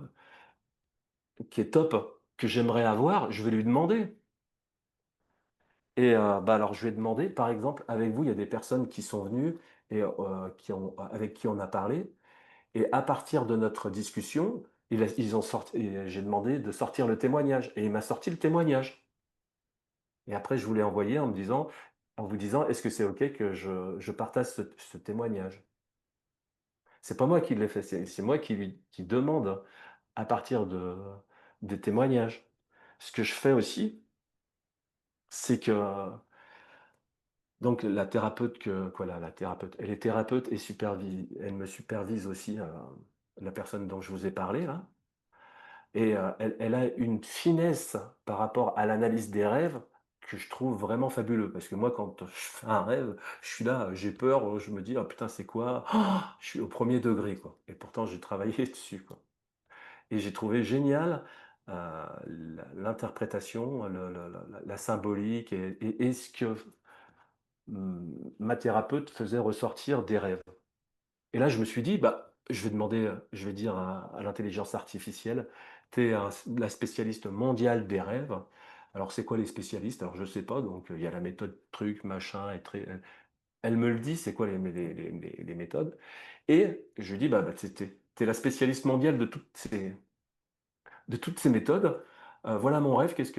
qui est top, que j'aimerais avoir, je vais lui demander». Et bah, alors je lui ai demandé, par exemple, avec vous, il y a des personnes qui sont venues et avec qui on a parlé et à partir de notre discussion, ils ont sorti et j'ai demandé de sortir le témoignage et il m'a sorti le témoignage et après je vous l'ai envoyé en vous disant: «Est-ce que c'est OK que je partage ce témoignage?» C'est pas moi qui l'ai fait, c'est moi qui demande à partir des témoignages. Ce que je fais aussi, c'est que donc la thérapeute la thérapeute, elle est thérapeute et elle me supervise aussi, la personne dont je vous ai parlé là et elle a une finesse par rapport à l'analyse des rêves que je trouve vraiment fabuleux. Parce que moi quand je fais un rêve, je suis là, j'ai peur, je me dis: «Oh putain c'est quoi?» Je suis au premier degré quoi et pourtant j'ai travaillé dessus quoi et j'ai trouvé génial, l'interprétation, la symbolique et ce que ma thérapeute faisait ressortir des rêves. Et là, je me suis dit: «Bah, je vais dire à l'intelligence artificielle, tu es la spécialiste mondiale des rêves. Alors c'est quoi les spécialistes? Alors je sais pas, donc il y a la méthode truc, machin et très» elle me le dit, c'est quoi les méthodes et je lui dis: «Bah, tu es la spécialiste mondiale de toutes ces méthodes. Voilà mon rêve, qu'est-ce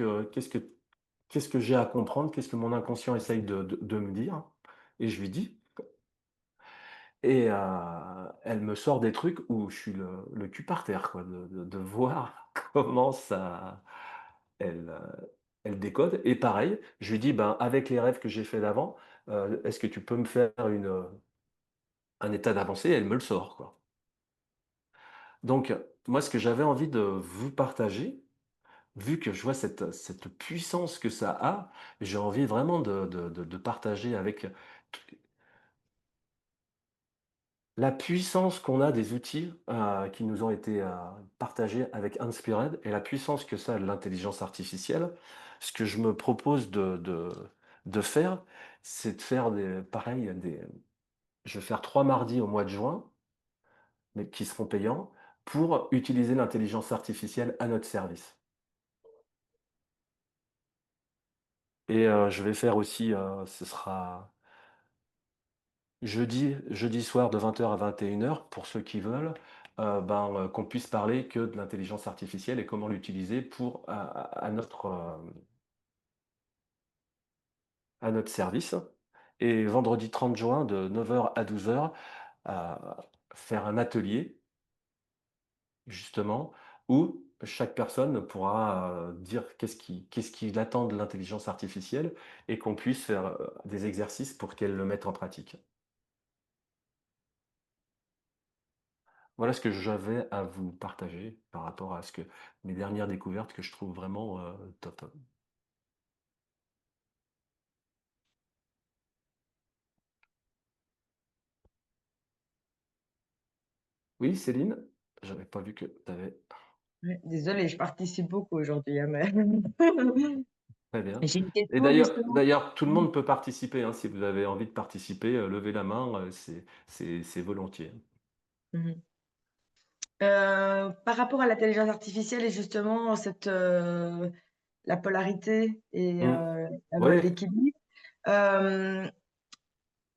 que j'ai à comprendre? Qu'est-ce que mon inconscient essaye de me dire?» et je lui dis et elle me sort des trucs où je suis le cul par terre quoi, de voir comment ça elle, elle décode et pareil, je lui dis: «Ben, avec les rêves que j'ai fait d'avant, est-ce que tu peux me faire un état d'avancée?» Elle me le sort, quoi. Donc moi, ce que j'avais envie de vous partager, vu que je vois cette puissance que ça a, j'ai envie vraiment de partager avec la puissance qu'on a des outils, qui nous ont été, partagés avec Inspired et la puissance que ça a l'intelligence artificielle, ce que je me propose de faire, c'est de faire je vais faire 3 mardis au mois de juin, mais qui seront payants, pour utiliser l'intelligence artificielle à notre service et je vais faire aussi, ce sera jeudi soir de 20h à 21h pour ceux qui veulent, ben, qu'on puisse parler que de l'intelligence artificielle et comment l'utiliser pour à notre service et vendredi 30 juin de 9h à 12h, faire un atelier justement où chaque personne pourra, dire qu'est-ce qu'il attend de l'intelligence artificielle et qu'on puisse faire, des exercices pour qu'elle le mette en pratique. Voilà ce que j'avais à vous partager par rapport à ce que mes dernières découvertes que je trouve vraiment, top. Oui, Céline? J'avais pas vu que tu avais Ouais, désolée, je participe beaucoup aujourd'hui, hein, mais très bien. j'ai une Et question justement. d'ailleurs, tout le Mmh. monde peut participer, hein, si vous avez envie de participer, levez la main, c'est volontiers. Mmh. Par rapport à l'intelligence artificielle et justement cette, la polarité et Mmh. la loi de Ouais, l'équilibre, hem,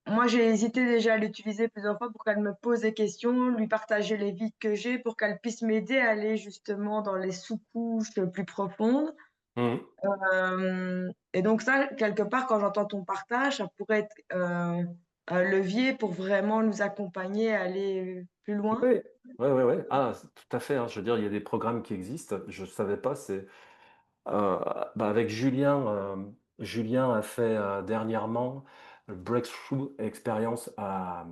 moi j'ai hésité déjà à l'utiliser plusieurs fois pour qu'elle me pose des questions, lui partager les vides que j'ai pour qu'elle puisse m'aider à aller justement dans les sous-couches plus profondes. mmh mh. Et donc ça, quelque part, quand j'entends ton partage, ça pourrait être, un levier pour vraiment nous accompagner à aller plus loin. Ouais, ouais, ouais, ouais. Ah, c tout à fait, hein, je veux dire, il y a des programmes qui existent, je savais pas, bah, avec Julien, Julien a fait, dernièrement le Breakthrough Experience à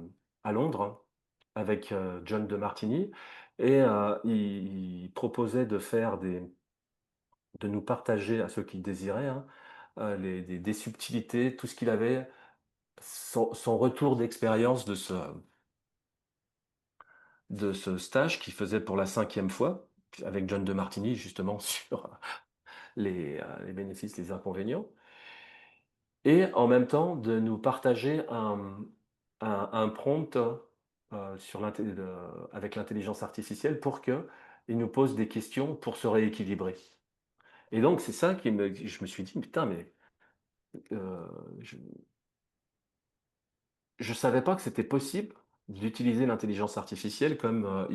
Londres avec, John DeMartini et il proposait de nous partager à ceux qui le désiraient, hein, les des subtilités, tout ce qu'il avait, son retour d'expérience de ce stage qu'il faisait pour la 5e fois, avec John DeMartini justement sur les bénéfices, les inconvénients et en même temps de nous partager un prompt, sur avec l'intelligence artificielle pour qu'il nous pose des questions pour se rééquilibrer et donc c'est ça qui me je me suis dit: «Putain mais, je savais pas que c'était possible d'utiliser l'intelligence artificielle comme,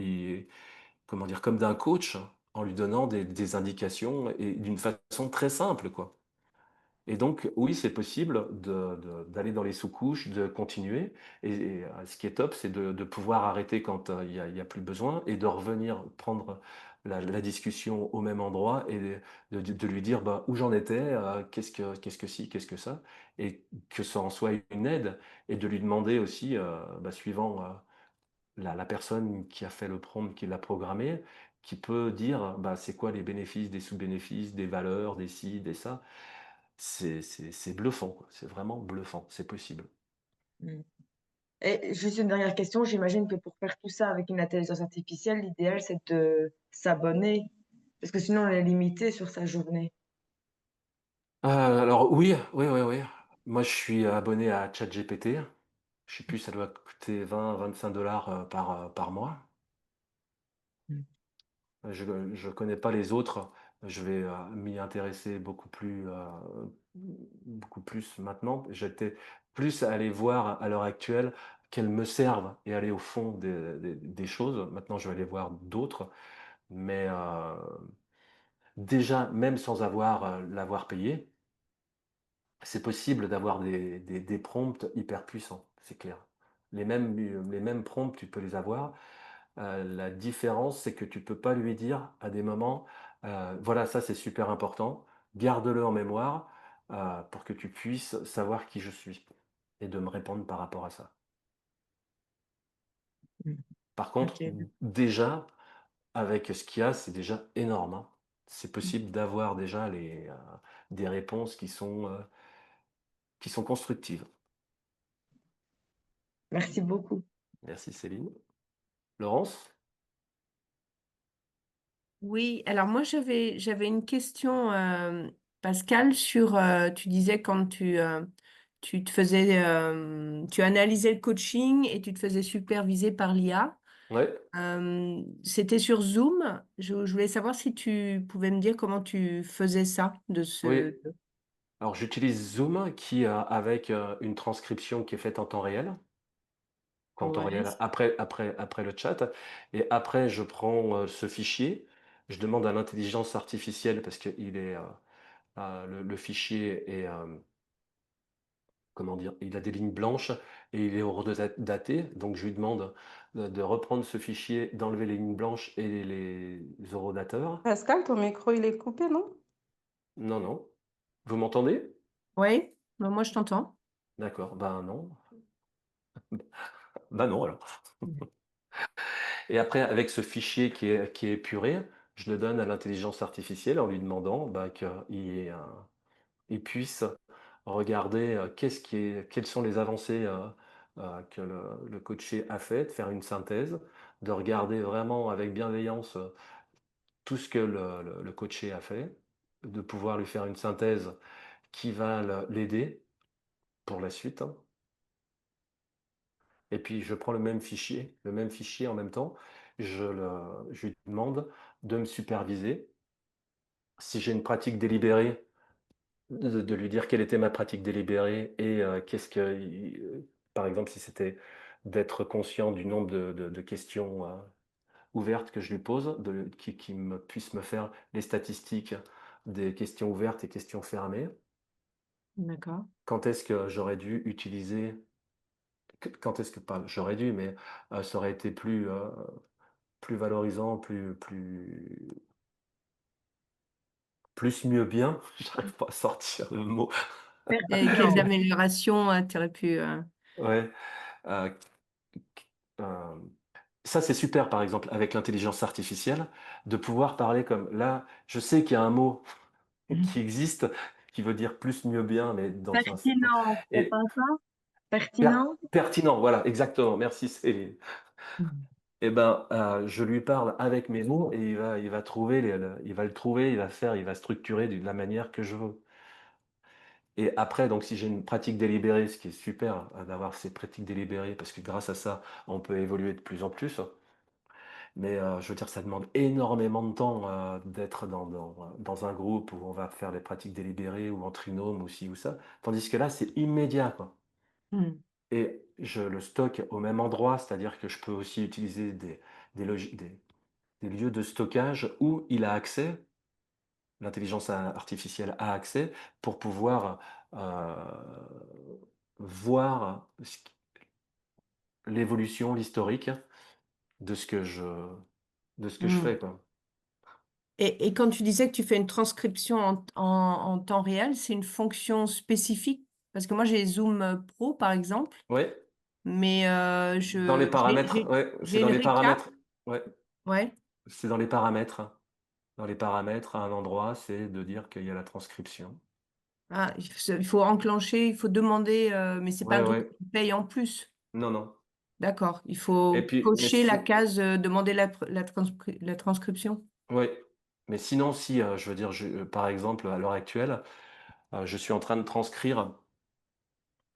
comment dire? Comme d'un coach en lui donnant des indications et d'une façon très simple, quoi. Et donc oui, c'est possible d'aller dans les sous-couches, de continuer ce qui est top, c'est de pouvoir arrêter quand, il y a plus besoin et de revenir prendre la discussion au même endroit et de lui dire, bah, où j'en étais, qu'est-ce que ci, qu'est-ce que ça? Et que ça en soit une aide et de lui demander aussi, bah, suivant, la personne qui a fait le prompt, qui l'a programmé, qui peut dire, bah, c'est quoi les bénéfices, des sous-bénéfices, des valeurs, des ci, des ça. C'est bluffant, quoi. C'est vraiment bluffant, c'est possible. Mmh. Et juste une dernière question, j'imagine que pour faire tout ça avec une intelligence artificielle, l'idéal, c'est de s'abonner, parce que sinon on est limité sur sa journée. Alors oui, oui, oui, oui. Moi, je suis abonné à ChatGPT. Je sais plus, ça doit coûter 20-25 par mois. Mmh. Je connais pas les autres. Je vais, m'y intéresser beaucoup plus maintenant. J'étais plus à aller voir à l'heure actuelle qu'elles me servent et aller au fond des choses. Maintenant, je vais aller voir d'autres, mais déjà, même sans l'avoir payé, c'est possible d'avoir des prompts hyper puissants, c'est clair. Les mêmes prompts, tu peux les avoir. La différence, c'est que tu peux pas lui dire à des moments, «Voilà, ça c'est super important, garde-le en mémoire, pour que tu puisses savoir qui je suis» et de me répondre par rapport à ça. Mmh. Par contre, OK. déjà, avec ce qu'il y a, c'est déjà énorme, hein. C'est Mmh. possible d'avoir déjà des réponses qui sont constructives. Merci beaucoup. Merci Céline. Laurence? Oui, alors moi j'avais une question, Pascal, sur, tu disais quand tu te faisais, tu analysais le coaching et tu te faisais superviser par l'IA. Ouais, C'était sur Zoom. Je voulais savoir si tu pouvais me dire comment tu faisais ça de oui. ce... Alors j'utilise Zoom qui, avec, une transcription qui est faite en temps Ouais. réel après le chat et après je prends, ce fichier, je demande à l'intelligence artificielle parce qu'il est, le fichier est, comment dire? Il a des lignes blanches et il est horodaté, donc je lui demande de reprendre ce fichier, d'enlever les lignes blanches et les horodateurs. Pascal, ton micro, il est coupé, non? Non, non. Vous m'entendez? Oui, bah, moi je t'entends. D'accord, ben non. Ben non alors. Mmh. Et après avec ce fichier qui est épuré, je le donne à l'intelligence artificielle en lui demandant, bah, il puisse regarder, quelles sont les avancées, que le coaché a faites, faire une synthèse, de regarder vraiment avec bienveillance, tout ce que le coaché a fait, de pouvoir lui faire une synthèse qui va l'aider pour la suite, hein. Et puis je prends le même fichier en même temps, je lui demande de me superviser. Si j'ai une pratique délibérée, de lui dire quelle était ma pratique délibérée et qu'est-ce que par exemple, si c'était d'être conscient du nombre de questions, ouvertes que je lui pose, qui puisse me faire les statistiques des questions ouvertes et questions fermées. D'accord. Quand est-ce que j'aurais dû utiliser quand est-ce que pas j'aurais dû, mais ça aurait été plus valorisant, plus mieux bien, j'arrive pas à sortir le mot. Et quelles Pertinent. améliorations, tu aurais pu, Ouais, heu, hem, ça c'est super par exemple avec l'intelligence artificielle, de pouvoir parler comme là, je sais qu'il y a un mot qui existe, qui veut dire plus, mieux, bien, mais dans un certain Pertinent, c'est et pas ça? Pertinent? pertinent, voilà, exactement, merci Céline. mmh. Et ben, je lui parle avec mes mots et il va trouver il va le trouver, il va structurer de la manière que je veux. Et après, donc si j'ai une pratique délibérée, ce qui est super, d'avoir ces pratiques délibérées parce que grâce à ça, on peut évoluer de plus en plus. Mais, je veux dire, ça demande énormément de temps, d'être dans un groupe où on va faire des pratiques délibérées ou en trinôme ou ci ou ça. Tandis que là, c'est immédiat, quoi. Mmh. Et je le stocke au même endroit, c'est-à-dire que je peux aussi utiliser des logi des lieux de stockage où il a accès, l'intelligence artificielle a accès pour pouvoir, voir l'évolution, l'historique de ce que je de ce que je Mmh. fais, quoi. Et quand tu disais que tu fais une transcription en temps réel, c'est une fonction spécifique? Parce que moi j'ai Zoom, Pro par exemple, Ouais. mais Dans les je paramètres, ouais, c'est j'ai dans une les récap, paramètres. Ouais, ouais. c'est dans les paramètres. Dans les paramètres, à un endroit, c'est de dire qu'il y a la transcription. Ah, il faut enclencher, il faut demander, mais c'est pas Ouais, un truc que ouais. tu payes en plus? Non, non. D'accord, il Et faut puis, mais cocher la si case, demander la transcription? ouais. Mais sinon, si, je veux dire, par exemple, à l'heure actuelle, je suis en train de transcrire,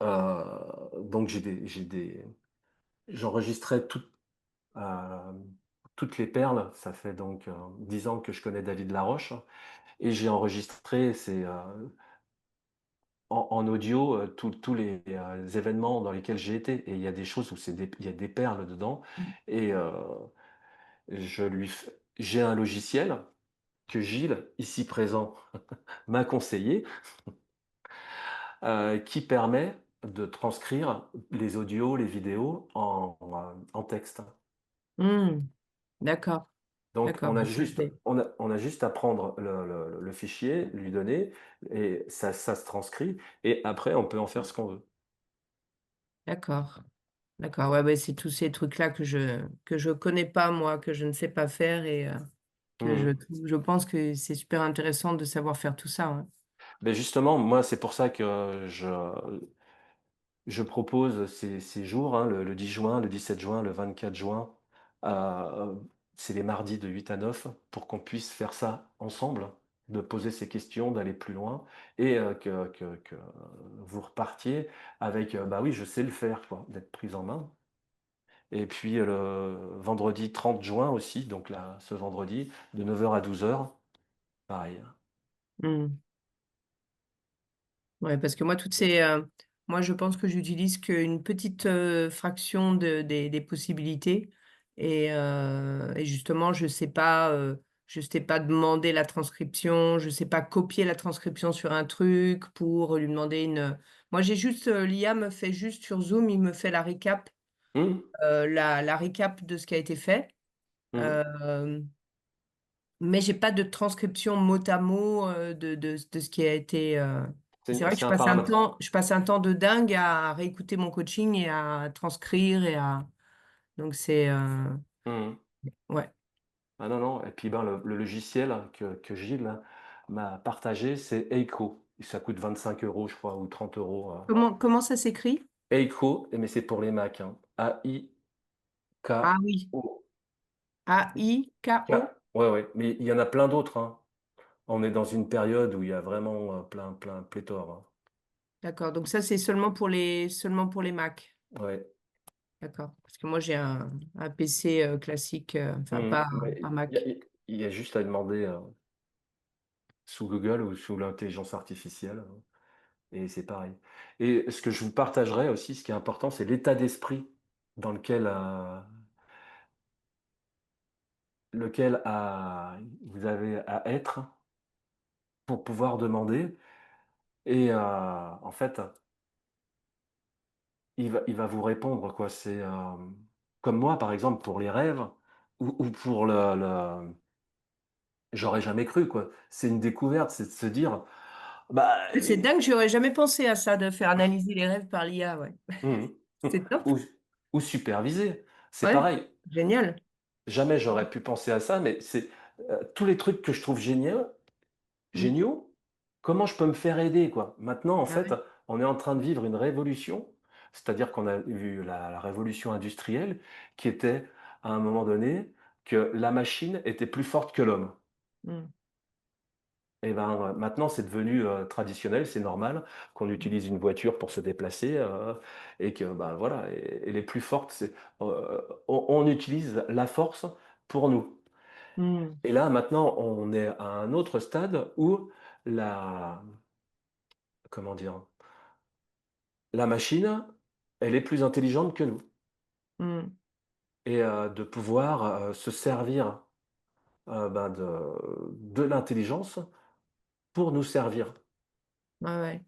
donc j'enregistrais toutes les perles. Ça fait donc, 10 ans que je connais David Laroche et j'ai enregistré en audio, tous les, événements dans lesquels j'ai été et il y a des choses où il y a des perles dedans Mmh. et j'ai un logiciel que Gilles, ici présent, m'a conseillé, qui permet de transcrire les audios, les vidéos en texte. Mmh. D'accord, Donc d'accord, bah, ça c'est on a juste à prendre le fichier, lui donner et ça se transcrit et après on peut en faire ce qu'on veut. d'accord, d'accord, ouais, ouais, c'est tous ces trucs-là que je connais pas moi, que je ne sais pas faire et que Mmh. je pense que c'est super intéressant de savoir faire tout ça, ouais. Beh, justement, moi, c'est pour ça que je propose ces jours, hein, le 10 juin, le 17 juin, le 24 juin, c'est les mardis de 8 à 9 pour qu'on puisse faire ça ensemble, de poser ces questions, d'aller plus loin et que vous repartiez avec, «Bah, oui, je sais le faire», quoi, d'être prise en main et puis, le vendredi 30 juin aussi, donc là, ce vendredi, de 9 heures à 12 heures, pareil. Mmh. Ouais, parce que moi, moi, je pense que j'utilise qu'une petite, fraction des possibilités et justement, je sais pas demander la transcription, je sais pas copier la transcription sur un truc pour lui demander Moi, j'ai juste, l'IA me fait juste sur Zoom, il me fait la récap, Mmh. la récap de ce qui a été fait. Mmh. Hem, mais j'ai pas de transcription mot à mot, de ce qui a été, c'est vrai que C'est un paramètre. je passe un temps de dingue à réécouter mon coaching et à transcrire et à donc c'est, Mmh. ouais. Ah non, non, et puis, ben, le logiciel que Gilles m'a partagé, c'est Eiko, et ça coûte 25 € je crois, ou 30 €. Comment ça s'écrit? Eiko, mais c'est pour les Mac, hein. Ah oui, A-I-K-O. K AIKO? Ouais, ouais, mais il y en a plein d'autres, hein. On est dans une période où il y a vraiment, pléthore, hein. D'accord, donc ça, c'est seulement pour les Mac? Ouais. D'accord, parce que moi j'ai un PC, classique, enfin Mmh. pas Mais Mac. il y a juste à demander, sous Google ou sous l'intelligence artificielle, et c'est pareil. Et ce que je vous partagerai aussi, ce qui est important, c'est l'état d'esprit dans vous avez à être pour pouvoir demander, et en fait, il va vous répondre, quoi. C'est, comme moi, par exemple, pour les rêves ou pour le j'aurais jamais cru, quoi. C'est une découverte, c'est de se dire, bah, C'est dingue, j'aurais jamais pensé à ça, de faire analyser les rêves par l'IA, ouais. mmh mh. C'est top, Ou superviser. C'est ouais, pareil. génial. Jamais j'aurais pu penser à ça, mais c'est, tous les trucs que je trouve Mmh. géniaux, comment je peux me faire aider, quoi? Maintenant, en Ah fait, ouais. on est en train de vivre une révolution, c'est-à-dire qu'on a eu la révolution industrielle qui était, à un moment donné, que la machine était plus forte que l'homme. Mmh. Et ben, maintenant, c'est devenu, traditionnel, c'est normal qu'on utilise une voiture pour se déplacer, et que, ben, voilà, et les plus fortes, on utilise la force pour nous. Mmh. Et là, maintenant, on est à un autre stade où la comment dire? La machine, elle est plus intelligente que nous, Mmh. et de pouvoir, se servir, ben, de l'intelligence pour nous servir. Ouais, ouais.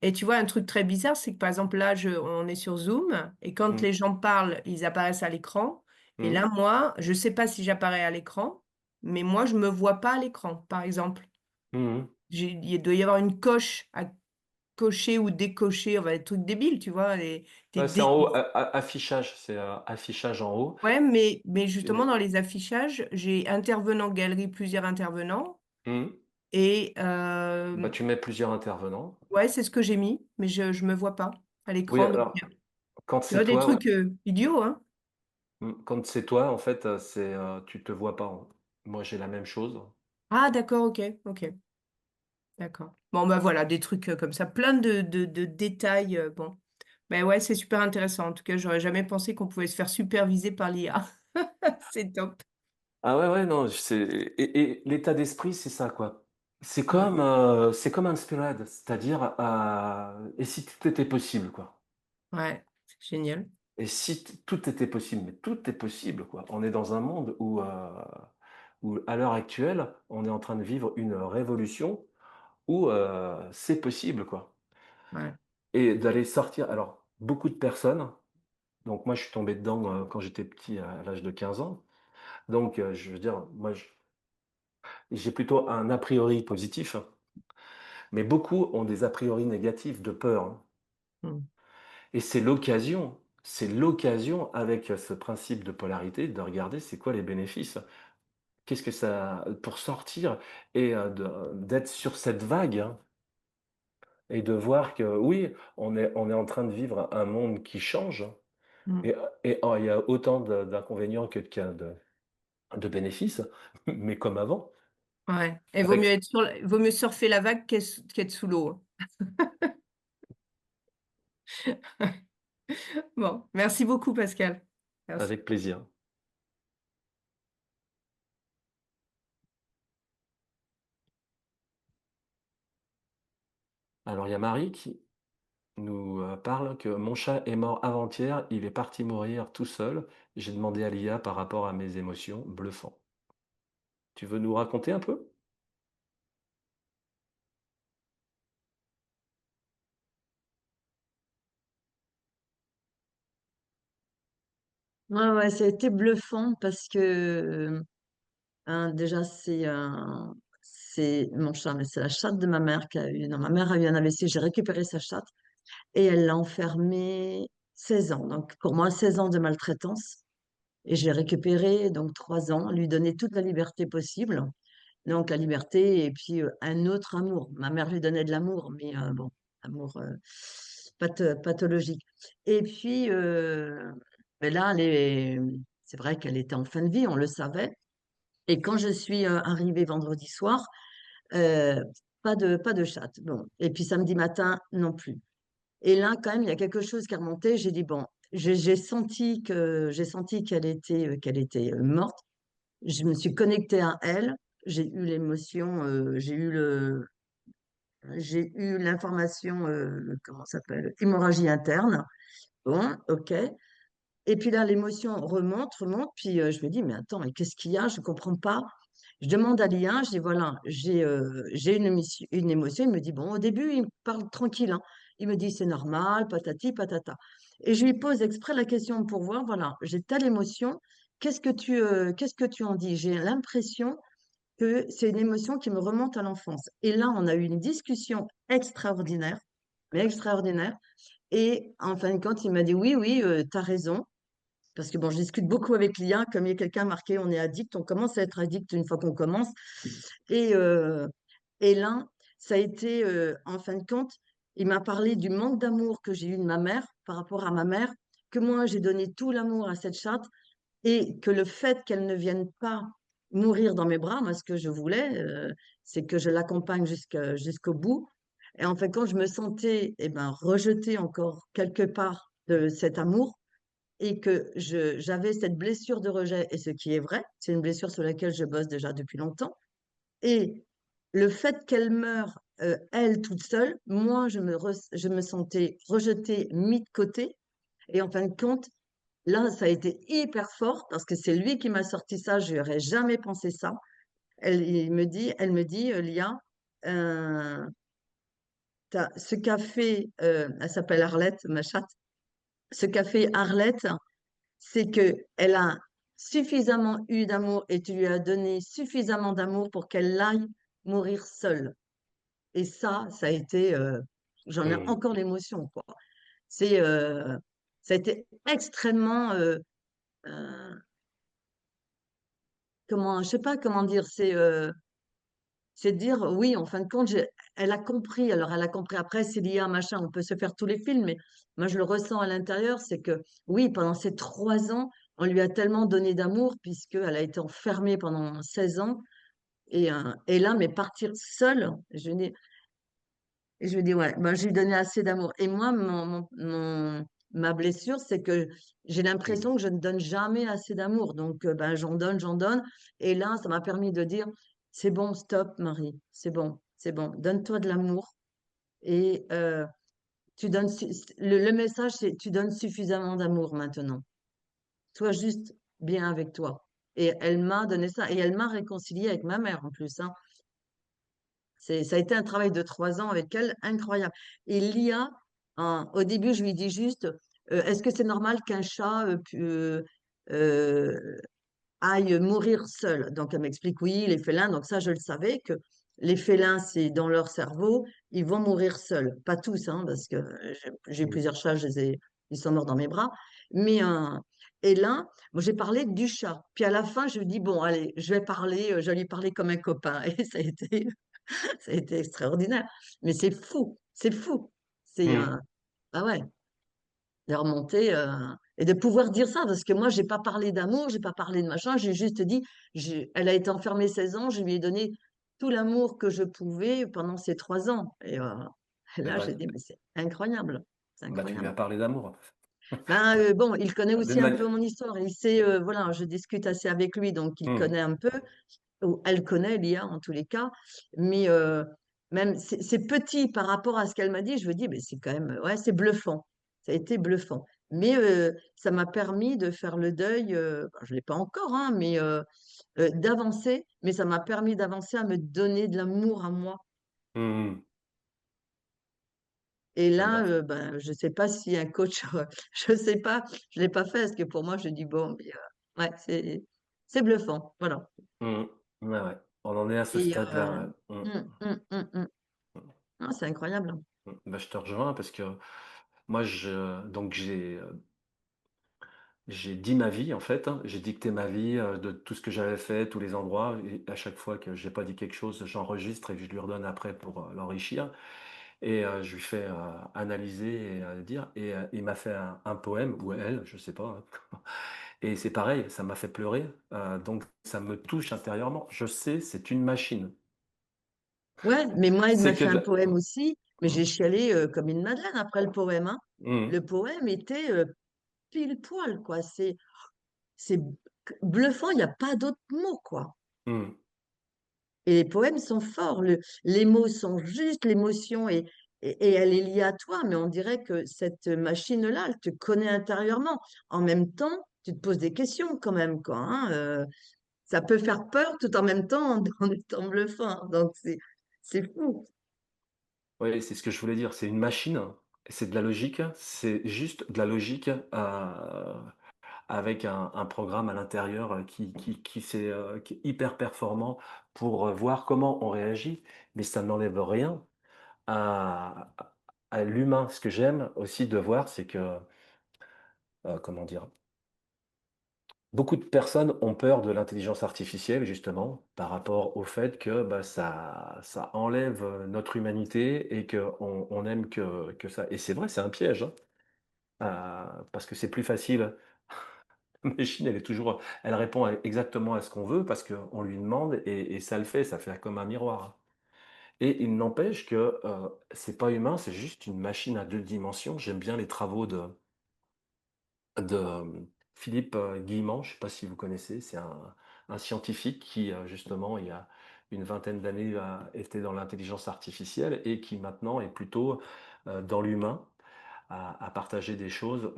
Et tu vois, un truc très bizarre, c'est que, par exemple, là, on est sur Zoom et quand Mmh. les gens parlent, ils apparaissent à l'écran et Mmh. là, moi, je sais pas si j'apparais à l'écran, mais moi, je me vois pas à l'écran, par exemple. Mmh mh. Il doit y avoir une coche à cocher ou décocher, enfin, des trucs débiles, tu vois? Des C'est en dé haut, affichage, c'est, affichage en haut. Ouais, mais justement, Et dans les affichages, j'ai intervenants, galerie, plusieurs intervenants mmh. et Bah, tu mets plusieurs intervenants. ouais, c'est ce que j'ai mis, mais je me vois pas à Oui, l'écran, donc alors, quand tu c'est vois, des toi, ouais. trucs, idiots, hein? Quand c'est toi, en fait, tu te vois pas, hein. Moi, j'ai la même chose. Ah d'accord, OK, OK, d'accord. Bon, bah, voilà, des trucs, comme ça, plein de détails, bon. Mais ouais, c'est super intéressant. En tout cas, j'aurais jamais pensé qu'on pouvait se faire superviser par l'IA. C'est top. Ah ouais, ouais, non, et l'état d'esprit, c'est ça, quoi. Ouais, C'est comme Inspired, c'est-à-dire, et si tout était possible, quoi? ouais, c'est génial. Et si tout était possible, mais tout est possible, quoi. On est dans un monde où à l'heure actuelle, on est en train de vivre une révolution où, c'est possible, quoi. Ouais. Et d'aller sortir, alors, beaucoup de personnes, donc moi je suis tombé dedans, quand j'étais petit, à l'âge de 15 ans. Donc, je veux dire, moi j'ai plutôt un a priori positif, mais beaucoup ont des a priori négatifs de peur, hein. Mmh. Et c'est l'occasion avec, ce principe de polarité, de regarder c'est quoi les bénéfices. Qu'est-ce que ça pour sortir et d'être sur cette vague, hein, et de voir que oui, on est en train de vivre un monde qui change, Mmh. et il y a autant d'inconvénients de bénéfices, mais comme avant, Ouais et avec vaut mieux surfer la vague qu'être sous l'eau, hein. Bon, merci beaucoup Pascal. Merci. avec plaisir. Alors il y a Marie qui nous, parle que: «Mon chat est mort avant-hier, il est parti mourir tout seul. J'ai demandé à l'IA par rapport à mes émotions, bluffant». Tu veux nous raconter un peu? Ouais, ouais, ça a été bluffant parce que déjà, c'est mon chat, mais c'est la chatte de ma mère qui a eu. Non, ma mère a eu un AVC, j'ai récupéré sa chatte et elle l'a enfermée 16 ans. Donc, pour moi, 16 ans de maltraitance. Et j'ai récupéré donc 3 ans, lui donner toute la liberté possible. Donc, la liberté et puis un autre amour. Ma mère lui donnait de l'amour, mais bon, amour pathologique. Et puis, mais là, c'est vrai qu'elle était en fin de vie, on le savait. Et quand je suis arrivée vendredi soir, euh, pas de chatte. Bon. Et puis samedi matin, non plus. Et là, quand même, il y a quelque chose qui est remonté. J'ai dit, bon, j'ai senti qu'elle était morte. Je me suis connectée à elle. J'ai eu l'émotion, j'ai eu l'information, comment ça s'appelle, hémorragie interne. Bon, ok. Et puis là, l'émotion remonte, puis je me dis, mais attends, mais qu'est-ce qu'il y a? Je ne comprends pas. Je demande à Lien, je dis, voilà, j'ai une émotion. Il me dit, bon, au début, il me parle tranquille, hein. Il me dit, c'est normal, patati, patata. Et je lui pose exprès la question pour voir, voilà, j'ai telle émotion, qu'est-ce que tu en dis? J'ai l'impression que c'est une émotion qui me remonte à l'enfance. Et là, on a eu une discussion extraordinaire, mais extraordinaire. Et en fin de compte, il m'a dit, oui, oui, tu as raison. Parce que bon, je discute beaucoup avec l'IA, comme il y a quelqu'un marqué, on est addict, on commence à être addict une fois qu'on commence. Et, euh, et là, ça a été, en fin de compte, il m'a parlé du manque d'amour que j'ai eu de ma mère par rapport à ma mère, que moi, j'ai donné tout l'amour à cette chatte, et que le fait qu'elle ne vienne pas mourir dans mes bras, moi, ce que je voulais, c'est que je l'accompagne jusqu'au bout. Et en fait, quand je me sentais rejetée encore quelque part de cet amour, et que j'avais cette blessure de rejet, et ce qui est vrai, c'est une blessure sur laquelle je bosse déjà depuis longtemps, et le fait qu'elle meure, elle toute seule, moi, je me sentais rejetée, mise de côté, et en fin de compte, là, ça a été hyper fort, parce que c'est lui qui m'a sorti ça, je n'aurais jamais pensé ça. Elle me dit, Lia, euh, ce qu'a fait, elle s'appelle Arlette, ma chatte, ce qu'a fait Arlette, c'est que elle a suffisamment eu d'amour et tu lui as donné suffisamment d'amour pour qu'elle aille mourir seule. Et ça a été, j'en ai Mmh. encore l'émotion, quoi. C'est, ça a été extrêmement, euh, je sais pas comment dire, c'est dire, oui, en fin de compte, elle a compris. Alors, elle a compris après, c'est lié à machin, on peut se faire tous les films, mais moi, je le ressens à l'intérieur, c'est que, oui, pendant ces 3 ans, on lui a tellement donné d'amour, puisqu'elle a été enfermée pendant 16 ans. Et là, mais partir seule, je dis, ouais, ben, je lui donnais assez d'amour. Et moi, ma blessure, c'est que j'ai Mmh. l'impression que je ne donne jamais assez d'amour. Donc, ben, j'en donne, j'en donne. Et là, ça m'a permis de dire, c'est bon, stop, Marie, c'est bon, donne-toi de l'amour. Et tu donnes, le message, c'est, tu donnes suffisamment d'amour maintenant. Sois juste bien avec toi. Et elle m'a donné ça. Et elle m'a réconciliée avec ma mère en plus, hein. Ça a été un travail de 3 ans avec elle, incroyable. Et l'IA, au début, je lui dis juste, est-ce que c'est normal qu'un chat euh, aille mourir seul? Donc, elle m'explique, oui, les félins, donc ça, je le savais, que les félins, c'est dans leur cerveau, ils vont mourir seuls. Pas tous, hein, parce que j'ai Mmh. plusieurs chats, ils sont morts dans mes bras. Mais, et là, moi, j'ai parlé du chat. Puis à la fin, je lui dis, bon, allez, je vais lui parler comme un copain. Et ça a été extraordinaire. Mais c'est fou, c'est fou. C'est Mmh. ah ouais, de remonter et de pouvoir dire ça, parce que moi, j'ai pas parlé d'amour, j'ai pas parlé de machin, j'ai juste dit, elle a été enfermée 16 ans, je lui ai donné tout l'amour que je pouvais pendant ces 3 ans. Et Et là, bah, j'ai dit, mais c'est incroyable, c'est tu lui as incroyable. parlé d'amour. Ben, bon, il connaît aussi D'une un peu manière. mon histoire. Il sait, voilà, je discute assez avec lui, donc il Mmh. connaît un peu, ou elle connaît l'IA en tous les cas. Mais même, c'est petit par rapport à ce qu'elle m'a dit. Je me dis, mais c'est quand même, ouais, c'est bluffant. Ça a été bluffant. Mais ça m'a permis de faire le deuil, je ne l'ai pas encore, hein, mais d'avancer. Mais ça m'a permis d'avancer à me donner de l'amour à moi. Mmh. Et là, D'accord. ben, je sais pas si un coach, je sais pas, je l'ai pas fait parce que pour moi, je dis bon, mais, ouais, c'est bluffant, voilà. Mmh. Ouais, ouais. On en est à ce Et stade-là, ouais. Mmh. mmh, mmh, mmh, mmh. Ah, c'est incroyable, hein. Mmh. Bah, je te rejoins parce que moi donc j'ai dit ma vie en fait, hein. J'ai dicté ma vie, de tout ce que j'avais fait, tous les endroits et à chaque fois que j'ai pas dit quelque chose, j'enregistre et je lui redonne après pour, l'enrichir et je lui fais, analyser et dire et il m'a fait un poème ou elle, je sais pas, hein. Et c'est pareil, ça m'a fait pleurer, donc ça me touche intérieurement. Je sais, c'est une machine. Ouais, mais moi, il m'a C'est que fait de un la poème aussi, mais mmh. j'ai chialé comme une madeleine après le poème, hein. Mmh Le poème était pile poil, quoi. C'est bluffant, il n'y a pas d'autre mot, quoi. Mmh. Et les poèmes sont forts, les mots sont justes, l'émotion et elle est liée à toi, mais on dirait que cette machine-là, elle te connaît intérieurement. En même temps, tu te poses des questions quand même, quoi, hein, ça peut faire peur tout en même temps en étant bluffant. Donc, c'est fou. Oui, c'est ce que je voulais dire, c'est une machine, c'est de la logique, c'est juste de la logique, avec un programme à l'intérieur, qui est hyper performant pour, voir comment on réagit, mais ça n'enlève rien à à l'humain. Ce que j'aime aussi de voir, c'est que, comment dire? Beaucoup de personnes ont peur de l'intelligence artificielle justement, par rapport au fait que, bah, ça enlève, notre humanité et qu'on aime que ça et c'est vrai, c'est un piège, hein, parce que c'est plus facile. La machine, elle répond exactement à ce qu'on veut parce qu'on lui demande et ça le fait comme un miroir. Et il n'empêche que, c'est pas humain, c'est juste une machine à 2 dimensions. J'aime bien les travaux de Philippe, Guillemant, je ne sais pas si vous connaissez, c'est un scientifique qui, justement, il y a une vingtaine d'années, était dans l'intelligence artificielle et qui maintenant est plutôt, dans l'humain, à partager des choses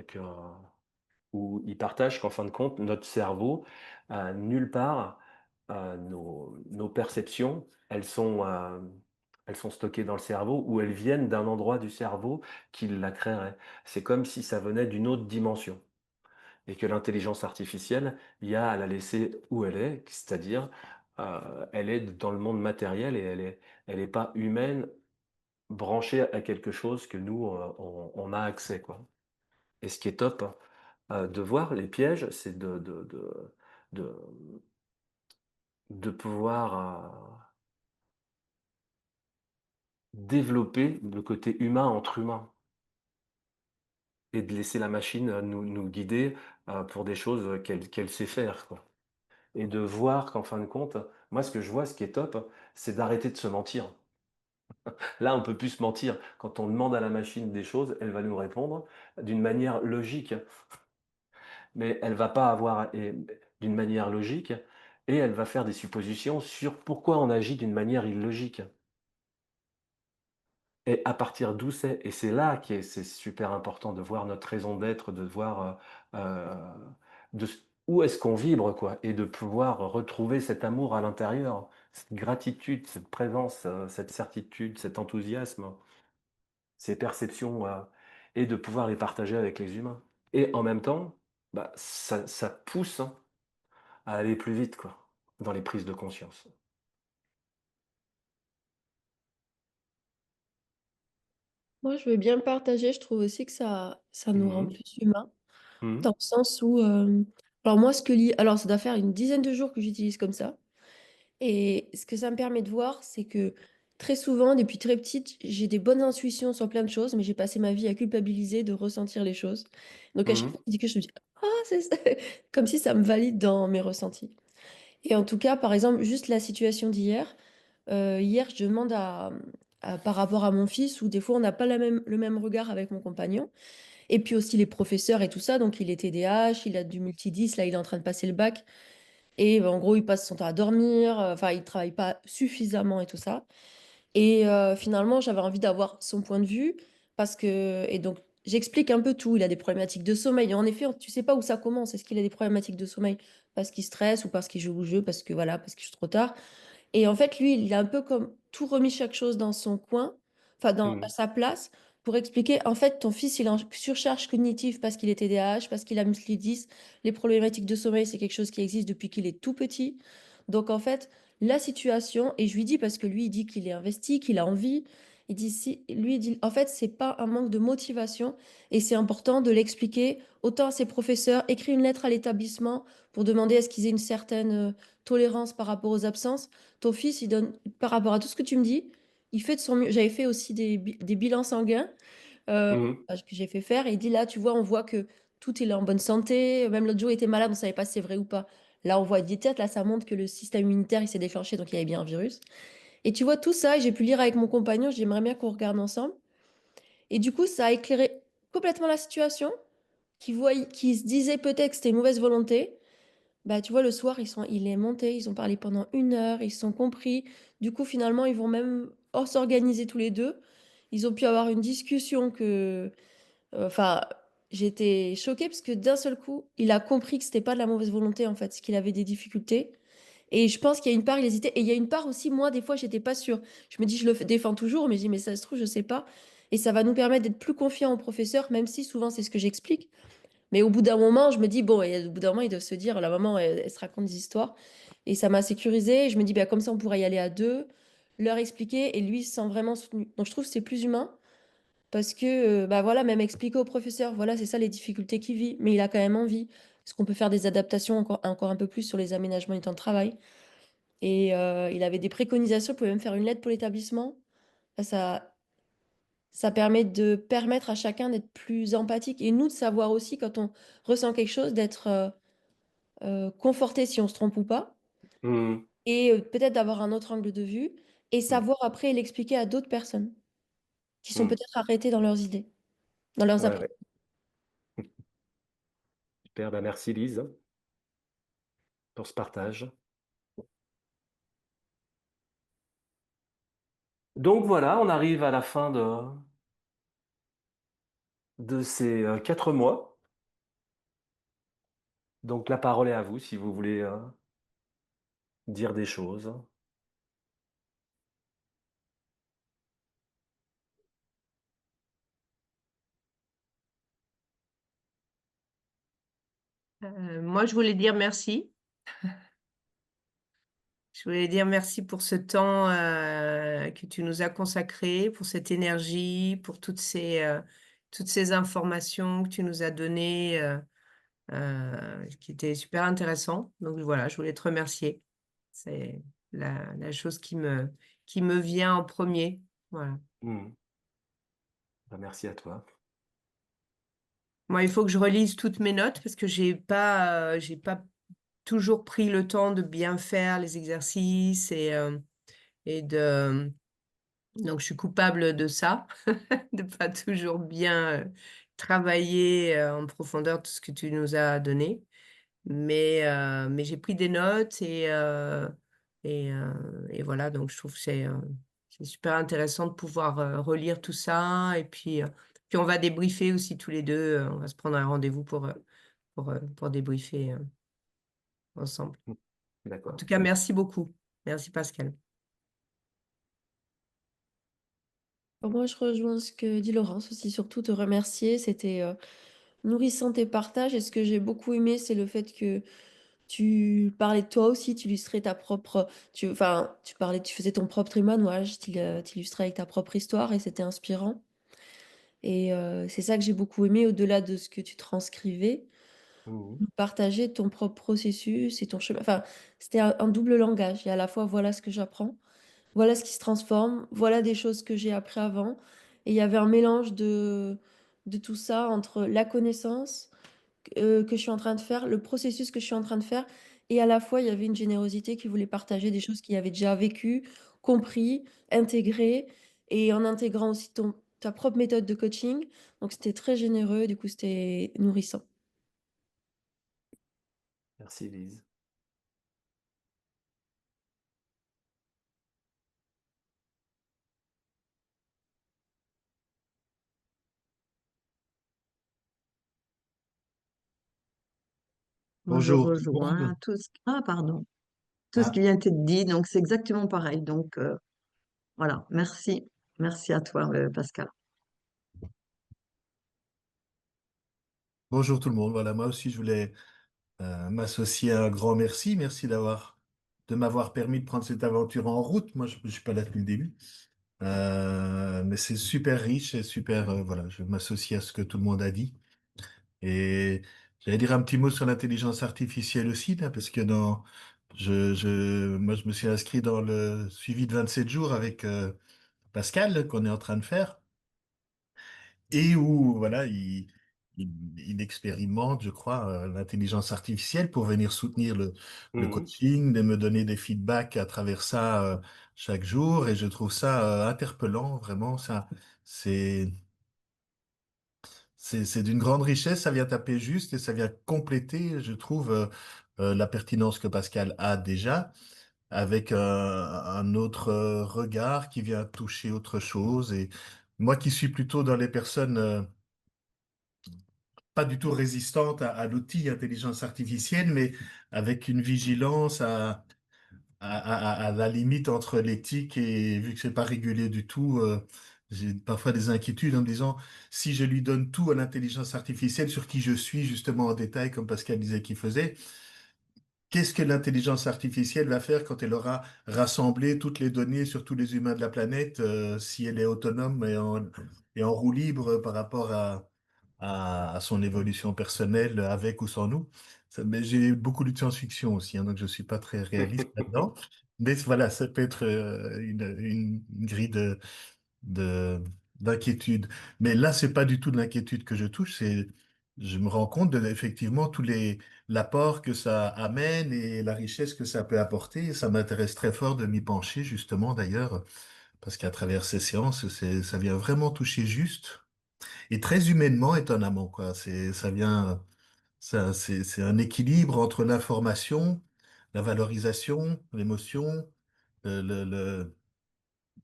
où il partage qu'en fin de compte, notre cerveau, nulle part, nos perceptions, elles sont stockées dans le cerveau ou elles viennent d'un endroit du cerveau qui la créerait. C'est comme si ça venait d'une autre dimension et que l'intelligence artificielle, il y a à la laisser où elle est, c'est-à-dire, elle est dans le monde matériel et elle est pas humaine, branchée à quelque chose que nous, on a accès, quoi. Et ce qui est top, de voir les pièges, c'est de de pouvoir, développer le côté humain entre humains et de laisser la machine, nous guider, pour des choses, qu'elle sait faire, quoi. Et de voir qu'en fin de compte, moi ce que je vois, ce qui est top, c'est d'arrêter de se mentir. Là, on peut plus se mentir. Quand on demande à la machine des choses, elle va nous répondre d'une manière logique, mais elle va pas avoir et d'une manière logique et elle va faire des suppositions sur pourquoi on agit d'une manière illogique et à partir d'où c'est là que c'est super important de voir notre raison d'être, de voir, de s où est-ce qu'on vibre quoi et de pouvoir retrouver cet amour à l'intérieur, cette gratitude, cette présence, cette certitude, cet enthousiasme, ces perceptions, et de pouvoir les partager avec les humains et en même temps, bah, ça pousse, hein, à aller plus vite quoi, dans les prises de conscience. Moi, je veux bien le partager. Je trouve aussi que ça nous rend Mmh mh. plus humains, Mmh. dans le sens où, alors moi, alors ça doit faire une dizaine de jours que j'utilise comme ça. Et ce que ça me permet de voir, c'est que très souvent, depuis très petite, j'ai des bonnes intuitions sur plein de choses, mais j'ai passé ma vie à culpabiliser de ressentir les choses. Donc à chaque Mmh. fois que je me dis, ah, c'est ça, comme si ça me valide dans mes ressentis. Et en tout cas, par exemple, juste la situation d'hier. Hier, je demande par rapport à mon fils, où des fois on n'a pas le même regard avec mon compagnon. Et puis aussi les professeurs et tout ça. Donc il est TDAH, il a du multidis, là il est en train de passer le bac. Et en gros, il passe son temps à dormir, enfin il travaille pas suffisamment et tout ça. Et finalement, j'avais envie d'avoir son point de vue et donc j'explique un peu tout. Il a des problématiques de sommeil. Et en effet, tu sais pas où ça commence. Est-ce qu'il a des problématiques de sommeil parce qu'il stresse ou parce qu'il joue au jeu, parce que voilà, parce qu'il joue trop tard. Et en fait, lui, il a un peu comme tout remis chaque chose dans son coin, enfin à Mmh. sa place, pour expliquer, en fait, ton fils, il est en surcharge cognitive parce qu'il est TDAH, parce qu'il a musculite. Les problématiques de sommeil, c'est quelque chose qui existe depuis qu'il est tout petit. Donc, en fait, la situation, et je lui dis, parce que lui, il dit qu'il est investi, qu'il a envie. Il dit, si, lui, il dit, en fait, c'est pas un manque de motivation et c'est important de l'expliquer autant à ses professeurs, écrire une lettre à l'établissement pour demander à ce qu'ils aient une certaine tolérance par rapport aux absences. Ton fils, il donne, par rapport à tout ce que tu me dis, il fait de son mieux. J'avais fait aussi des bilans sanguins Mhm. que j'ai fait faire. Et il dit là, tu vois, on voit que tout il est en bonne santé. Même l'autre jour, il était malade, on ne savait pas si c'est vrai ou pas. Là, on voit des têtes, là, ça montre que le système immunitaire, il s'est déclenché, donc il y avait bien un virus. Et tu vois, tout ça, et j'ai pu lire avec mon compagnon, j'aimerais bien qu'on regarde ensemble. Et du coup, ça a éclairé complètement la situation, qui se disait peut-être que c'était une mauvaise volonté. Bah, tu vois, le soir, il est monté, ils ont parlé pendant 1 heure, ils se sont compris. Du coup, finalement, ils vont même s'organiser tous les deux. Ils ont pu avoir une discussion que, enfin, j'étais choquée parce que d'un seul coup, il a compris que c'était pas de la mauvaise volonté, en fait, qu'il avait des difficultés. Et je pense qu'il y a une part, il hésitait. Et il y a une part aussi, moi, des fois, j'étais pas sûre. Je me dis, je défends toujours, mais je dis, mais ça se trouve, je sais pas. Et ça va nous permettre d'être plus confiants au professeur, même si souvent c'est ce que j'explique. Mais au bout d'un moment, je me dis, bon, et au bout d'un moment, ils doivent se dire, la maman, elle se raconte des histoires. Et ça m'a sécurisée. Je me dis, bah, comme ça, on pourrait y aller à deux, leur expliquer, et lui, il se sent vraiment soutenu. Donc, je trouve que c'est plus humain, parce que, bah voilà, même expliquer au professeur, voilà, c'est ça les difficultés qu'il vit, mais il a quand même envie. Est-ce qu'on peut faire des adaptations encore un peu plus sur les aménagements du temps de travail? Et il avait des préconisations, il pouvait même faire une lettre pour l'établissement. Bah, ça permet de permettre à chacun d'être plus empathique et nous de savoir aussi quand on ressent quelque chose, d'être conforté si on se trompe ou pas, Mhm. et peut-être d'avoir un autre angle de vue et Mhm. savoir après l'expliquer à d'autres personnes qui sont Mhm. peut-être arrêtées dans leurs idées, dans leurs Ouais, appréhensions. ouais. Super, bah merci Lise pour ce partage. Donc voilà, on arrive à la fin de ces 4 mois. Donc la parole est à vous si vous voulez dire des choses. Moi, je voulais dire merci. Je voulais dire merci pour ce temps que tu nous as consacré, pour cette énergie, pour toutes ces informations que tu nous as données, qui étaient super intéressantes. Donc voilà, je voulais te remercier. C'est la chose qui me vient en premier. Voilà. Mhm. Bah, merci à toi. Moi, il faut que je relise toutes mes notes parce que j'ai pas toujours pris le temps de bien faire les exercices et de donc je suis coupable de ça, de pas toujours bien, travailler, en profondeur tout ce que tu nous as donné. Mais j'ai pris des notes et voilà, donc je trouve que c'est super intéressant de pouvoir, relire tout ça et puis on va débriefer aussi tous les 2. On va se prendre un rendez-vous pour débriefer, ensemble. Mhm. En tout D'accord. cas, merci beaucoup. Merci Pascal. Moi, je rejoins ce que dit Laurence aussi, surtout te remercier. C'était nourrissant tes partages. Et ce que j'ai beaucoup aimé, c'est le fait que tu parlais de toi aussi, tu illustrais ta propre. Enfin, tu parlais, tu faisais ton propre témoignage, tu illustrais avec ta propre histoire et c'était inspirant. Et c'est ça que j'ai beaucoup aimé, au-delà de ce que tu transcrivais, Mhm. partager ton propre processus et ton chemin. Enfin, c'était un double langage. Et à la fois, voilà ce que j'apprends, voilà ce qui se transforme, voilà des choses que j'ai appris avant. Et il y avait un mélange de tout ça entre la connaissance que je suis en train de faire, le processus que je suis en train de faire, et à la fois, il y avait une générosité qui voulait partager des choses qu'il avait déjà vécues, compris, intégrées, et en intégrant aussi ta propre méthode de coaching. Donc, c'était très généreux, du coup, c'était nourrissant. Merci Lise. Moi, je Bonjour tout le rejoins monde. tout ce... Ah, pardon. Tout ce qui Ah, vient d'être dit, donc c'est exactement pareil. Donc, voilà, merci. Merci à toi, Pascal. Bonjour tout le monde. Voilà, moi aussi je voulais m'associer à un grand merci. Merci de m'avoir permis de prendre cette aventure en route. Moi, je suis pas là depuis le début. Mais c'est super riche et super. Voilà, je m'associe à ce que tout le monde a dit. Et j'allais dire un petit mot sur l'intelligence artificielle aussi, là, parce que moi, je me suis inscrit dans le suivi de 27 jours avec Pascal, là, qu'on est en train de faire. Et où voilà, il expérimente, je crois, l'intelligence artificielle pour venir soutenir le Mhm. coaching, de me donner des feedbacks à travers ça chaque jour. Et je trouve ça interpellant, vraiment. Ça, c'est c'est d'une grande richesse. Ça vient taper juste et ça vient compléter, je trouve, la pertinence que Pascal a déjà, avec un autre regard qui vient toucher autre chose. Et moi qui suis plutôt dans les personnes pas du tout résistante à l'outil intelligence artificielle, mais avec une vigilance à la limite entre l'éthique et vu que c'est pas régulé du tout, j'ai parfois des inquiétudes en me disant si je lui donne tout à l'intelligence artificielle sur qui je suis justement en détail, comme Pascal disait qu'il faisait, qu'est-ce que l'intelligence artificielle va faire quand elle aura rassemblé toutes les données sur tous les humains de la planète, si elle est autonome et en roue libre par rapport à son évolution personnelle avec ou sans nous? Mais j'ai beaucoup lu de science-fiction aussi, hein, donc je suis pas très réaliste là-dedans. Mais voilà, ça peut être une grille de, d'inquiétude. Mais là, c'est pas du tout de l'inquiétude que je touche, je me rends compte de effectivement l'apport que ça amène et la richesse que ça peut apporter. Et ça m'intéresse très fort de m'y pencher, justement, d'ailleurs, parce qu'à travers ces séances, ça vient vraiment toucher juste et très humainement, étonnamment, quoi. C'est un équilibre entre l'information, la valorisation, l'émotion, le, le, le-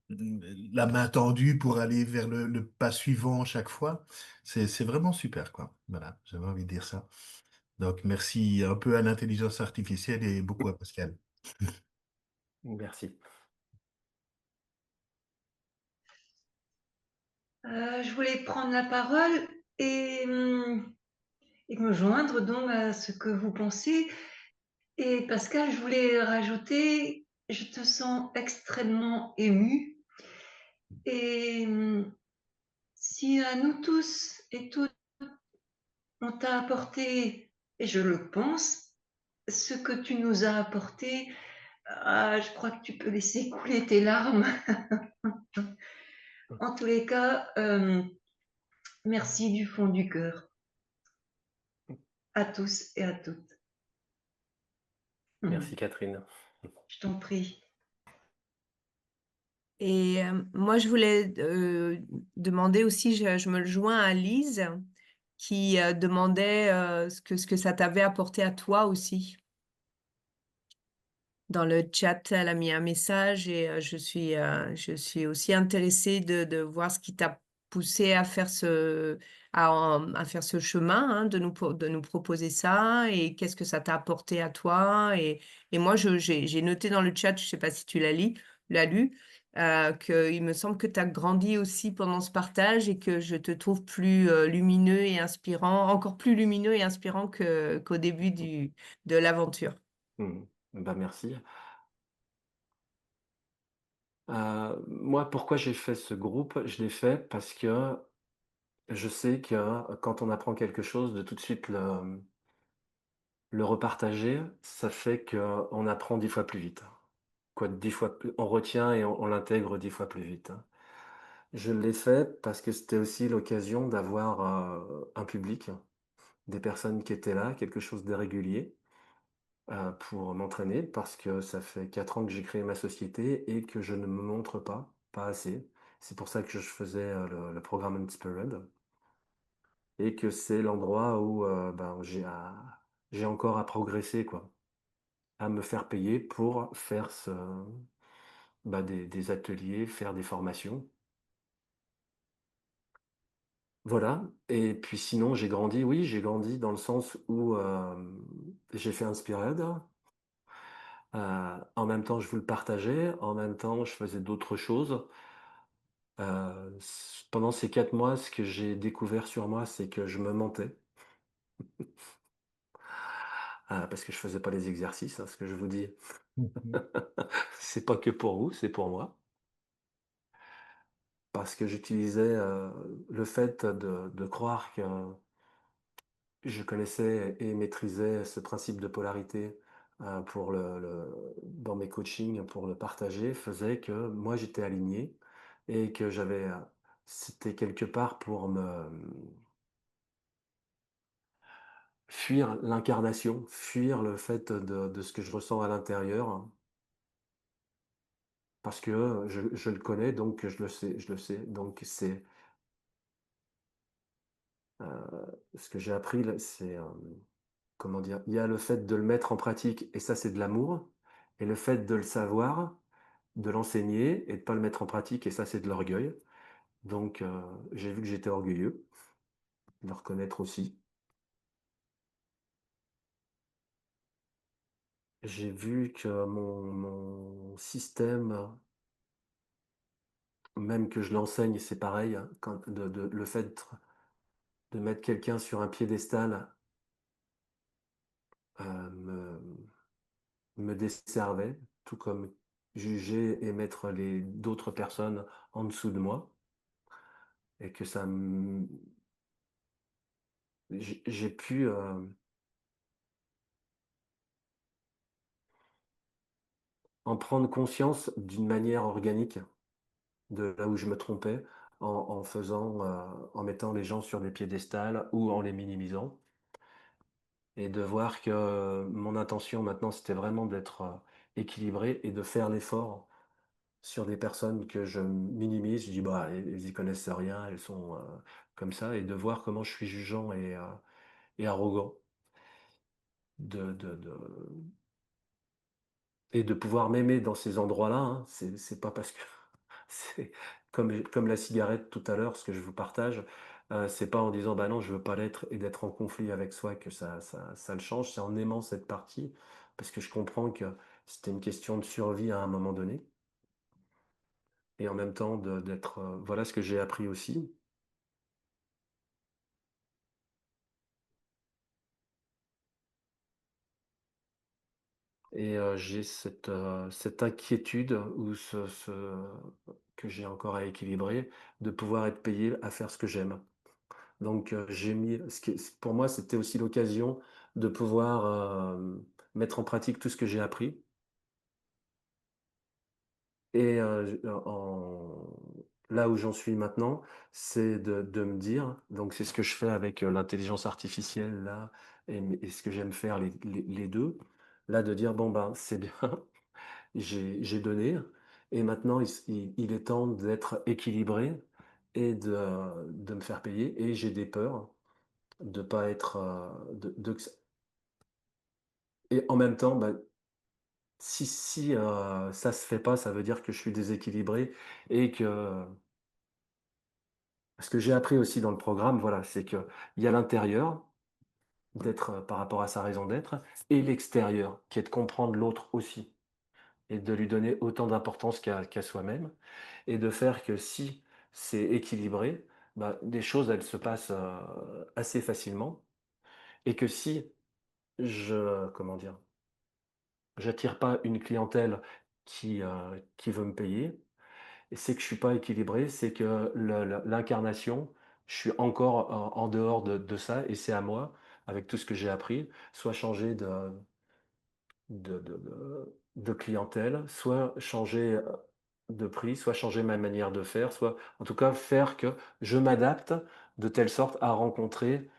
la main tendue pour aller vers le pas suivant chaque fois. C'est vraiment super, quoi. Voilà, j'avais envie de dire ça. Donc, merci un peu à l'intelligence artificielle et beaucoup à Pascal. Merci. Je voulais prendre la parole et, et me joindre donc à ce que vous pensez. Et Pascal, je voulais rajouter, je te sens extrêmement ému. Et si à nous tous et toutes, on t'a apporté, et je le pense, ce que tu nous as apporté, je crois que tu peux laisser couler tes larmes. En tous les cas, merci du fond du cœur à tous et à toutes. Merci Catherine. Je t'en prie. Et moi, je voulais demander aussi, je me le joins à Lise, qui demandait ce que ça t'avait apporté à toi aussi. Dans le chat, elle a mis un message et je suis aussi intéressée de voir ce qui t'a poussé à faire à faire ce chemin, hein, de nous proposer ça et qu'est-ce que ça t'a apporté à toi. Et moi, j'ai noté dans le chat, je ne sais pas si tu l'as lu, qu'il me semble que tu as grandi aussi pendant ce partage et que je te trouve plus lumineux et inspirant, encore plus lumineux et inspirant qu'au début de l'aventure. Bah, merci. Moi, pourquoi j'ai fait ce groupe? Je l'ai fait parce que je sais que quand on apprend quelque chose, de tout de suite le repartager, ça fait qu'on apprend 10 fois plus vite. Quoi, 10 fois plus, on retient et on l'intègre 10 fois plus vite. Je l'ai fait parce que c'était aussi l'occasion d'avoir un public, des personnes qui étaient là, quelque chose de régulier, pour m'entraîner, parce que ça fait 4 ans que j'ai créé ma société et que je ne me montre pas assez. C'est pour ça que je faisais le programme Inspired et que c'est l'endroit où ben, j'ai encore à progresser, quoi, à me faire payer pour faire bah, des ateliers, faire des formations. Voilà. Et puis sinon, j'ai grandi, oui, j'ai grandi dans le sens où j'ai fait Inspired. En même temps, je vous le partageais, en même temps, je faisais d'autres choses. Pendant ces 4 mois, ce que j'ai découvert sur moi, c'est que je me mentais. Parce que je faisais pas les exercices, hein, ce que je vous dis. Mhm. C'est pas que pour vous, c'est pour moi. Parce que j'utilisais, le fait de croire que je connaissais et maîtrisais ce principe de polarité, pour dans mes coachings, pour le partager, faisait que moi j'étais aligné et que c'était quelque part pour fuir l'incarnation, fuir le fait de ce que je ressens à l'intérieur, parce que, je le connais donc je le sais, donc ce que j'ai appris là, c'est, comment dire? Il y a le fait de le mettre en pratique et ça, c'est de l'amour et le fait de le savoir, de l'enseigner et de pas le mettre en pratique et ça, c'est de l'orgueil. Donc j'ai vu que j'étais orgueilleux, de le reconnaître aussi. J'ai vu que mon système, même que je l'enseigne, c'est pareil, hein, quand le fait de mettre quelqu'un sur un piédestal, me desservait, tout comme juger et mettre les d'autres personnes en dessous de moi et que ça m j'ai pu, en prendre conscience d'une manière organique de là où je me trompais en mettant les gens sur des piédestals ou en les minimisant et de voir que mon intention maintenant, c'était vraiment d'être, équilibré et de faire l'effort sur des personnes que je minimise. Je dis: «Bah, elles y connaissent rien, elles sont, comme ça» et de voir comment je suis jugeant et arrogant de et de pouvoir m'aimer dans ces endroits-là, hein. C'est pas parce que c'est comme la cigarette tout à l'heure, ce que je vous partage, c'est pas en disant: «Bah, non, je veux pas l'être» et d'être en conflit avec soi que ça le change. C'est en aimant cette partie, parce que je comprends que c'était une question de survie à un moment donné et en même temps d'être, voilà ce que j'ai appris aussi. Et j'ai cette inquiétude ou que j'ai encore à équilibrer, de pouvoir être payé à faire ce que j'aime. Donc j'ai mis ce qui est pour moi, c'était aussi l'occasion de pouvoir, mettre en pratique tout ce que j'ai appris et là où j'en suis maintenant, c'est de me dire donc c'est ce que je fais avec, l'intelligence artificielle là et ce que j'aime faire les 2, là de dire: «Bon ben, c'est bien, j'ai donné et maintenant il est temps d'être équilibré et de me faire payer» et j'ai des peurs de pas être, de que ç et en même temps, bah, si, ça se fait pas, ça veut dire que je suis déséquilibré et que ce que j'ai appris aussi dans le programme, voilà, c'est qu'il y a l'intérieur, d'être, par rapport à sa raison d'être et l'extérieur, qui est de comprendre l'autre aussi et de lui donner autant d'importance qu'à soi-même et de faire que si c'est équilibré, bah, les choses, elles se passent, assez facilement et que si comment dire? J'attire pas une clientèle qui veut me payer et c'est que je suis pas équilibré, c'est que l'incarnation, je suis encore en dehors de ça et c'est à moi, avec tout ce que j'ai appris, soit changer de clientèle, soit changer, de prix, soit changer ma manière de faire, soit en tout cas faire que je m'adapte de telle sorte à rencontrer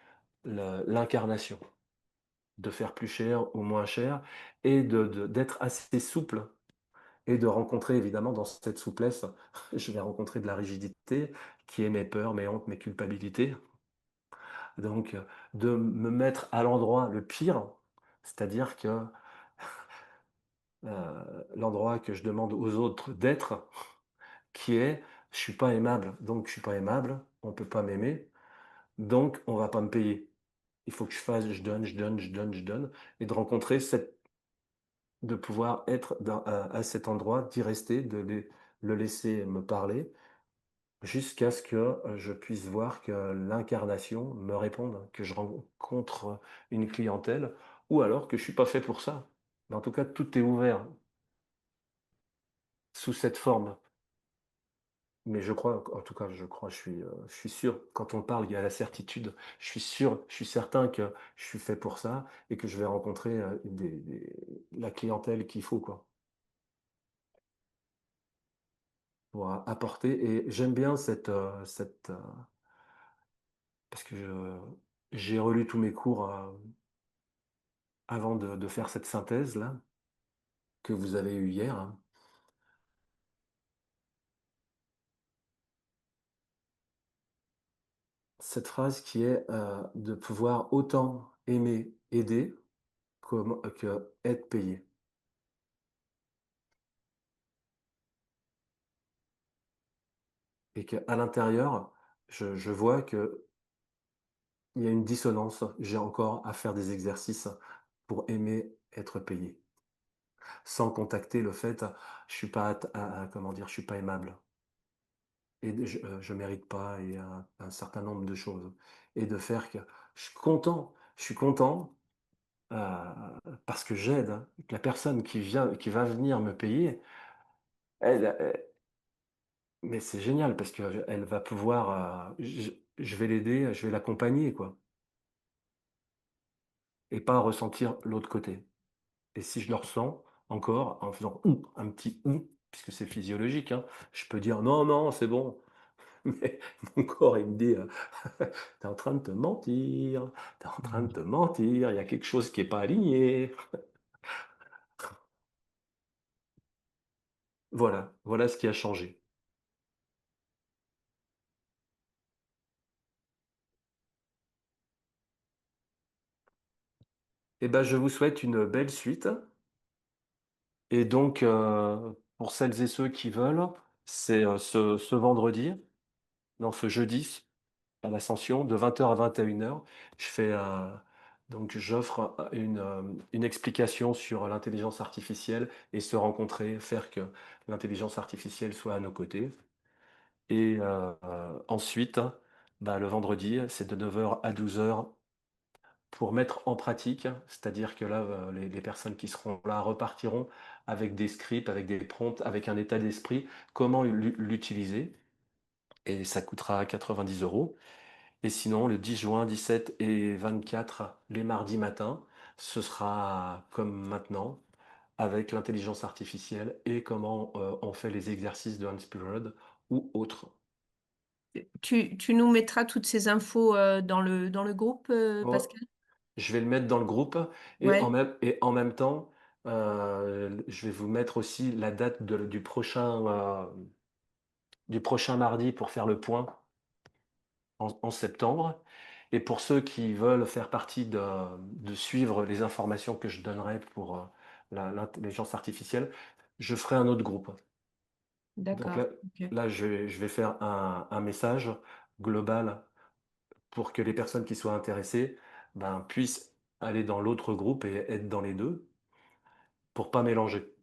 l'incarnation, de faire plus cher ou moins cher et d'être assez souple et de rencontrer évidemment dans cette souplesse, je vais rencontrer de la rigidité qui est mes peurs, mes hontes, mes culpabilités. Donc, de me mettre à l'endroit le pire, c'est-à-dire que, l'endroit que je demande aux autres d'être, qui est: «Je suis pas aimable, donc je suis pas aimable, on peut pas m'aimer, donc on va pas me payer». Il faut que je fasse, je donne, je donne, je donne, je donne et de rencontrer de pouvoir être à cet endroit, d'y rester, le laisser me parler jusqu'à ce que, je puisse voir que l'incarnation me réponde, que je rencontre une clientèle ou alors que je suis pas fait pour ça. Mais en tout cas, tout est ouvert sous cette forme. Mais je crois, en tout cas, je crois, je suis sûr, quand on parle, il y a la certitude. Je suis sûr, je suis certain que je suis fait pour ça et que je vais rencontrer, la clientèle qu'il faut, quoi, pour apporter et j'aime bien parce que j'ai relu tous mes cours, avant de faire cette synthèse-là, que vous avez eue hier, hein. Cette phrase qui est, de pouvoir autant aimer, aider, comme que être payé. Et qu'à l'intérieur, je vois qu'il y a une dissonance. J'ai encore à faire des exercices pour aimer être payé. Sans contacter le fait, je suis pas comment dire? Je suis pas aimable et je mérite pas et un certain nombre de choses et de faire que je suis content, heu, parce que j'aide, hein, que la personne qui va venir me payer, elle mais c'est génial parce qu'elle va pouvoir, je vais l'aider, je vais l'accompagner, quoi. Et pas ressentir l'autre côté. Et si je le ressens encore en faisant «Ouh», un petit «Ouh», puisque c'est physiologique, hein, je peux dire: «Non, non, c'est bon». Mais mon corps, il me dit, «Tu es en train de te mentir, tu es en train de te mentir, il y a quelque chose qui est pas aligné». Voilà, voilà ce qui a changé. Et ben, je vous souhaite une belle suite et donc pour celles et ceux qui veulent, c'est, ce vendredi, non, ce jeudi à l'Ascension de 20h à 21h. Je fais donc j'offre une explication sur l'intelligence artificielle et se rencontrer, faire que l'intelligence artificielle soit à nos côtés et ensuite, bah, le vendredi, c'est de 9h à 12h pour mettre en pratique. C'est-à-dire que là, les personnes qui seront là repartiront avec des scripts, avec des prompts, avec un état d'esprit, comment l'utiliser et ça coûtera 90 €. Et sinon, le 10 juin, 17 et 24, les mardis matins, ce sera comme maintenant, avec l'intelligence artificielle et comment on fait les exercices de Inspired ou autres. Tu nous mettras toutes ces infos dans le groupe, Moi, Pascal? je vais le mettre dans le groupe Ouais, et en même temps, je vais vous mettre aussi la date du prochain mardi pour faire le point en septembre. Et pour ceux qui veulent faire partie de suivre les informations que je donnerai pour l'intelligence artificielle, je ferai un autre groupe. Donc d'accord. là, Ok. je vais faire un message global pour que les personnes qui soient intéressées ben, puissent aller dans l'autre groupe et être dans les deux pour pas mélanger.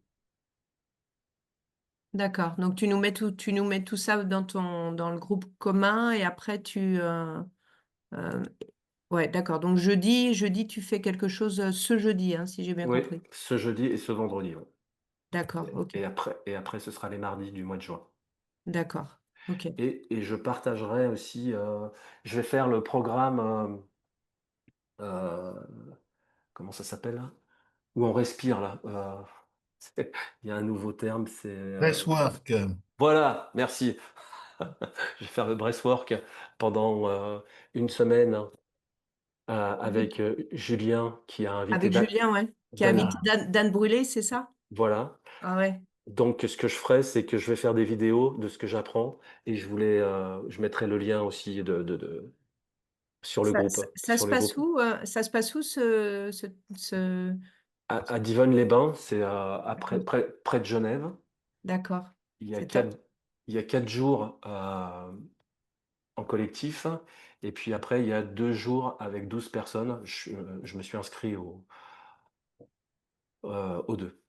D'accord. Donc tu nous mets tout ça dans le groupe commun et après euh, ouais, d'accord. Donc jeudi, tu fais quelque chose ce jeudi, hein, si j'ai bien Oui, compris. ce jeudi et ce vendredi. Ouais. D'accord. Ok. Et après, ce sera les mardis du mois de juin. D'accord. Ok. Et je partagerai aussi, je vais faire le programme, comment ça s'appelle là? Où on respire là, il y a un nouveau terme, c'est, Presswork. voilà, merci. Je vais faire le breathwork pendant, 1 semaine, avec, Julien qui a invité Avec Julien, ouais, qui a Dan invité Dan Brûlé, c'est ça? voilà. Ah ouais. Donc ce que je ferai, c'est que je vais faire des vidéos de ce que j'apprends et je mettrai le lien aussi Ça sur se le passe groupe. où, ça se passe où ce... À Divonne-les-Bains, c'est, D'accord. près de Genève. D'accord. Il y a C'est top. 4 il y a 4 jours, en collectif et puis après il y a 2 jours avec 12 personnes. Je me suis inscrit aux 2.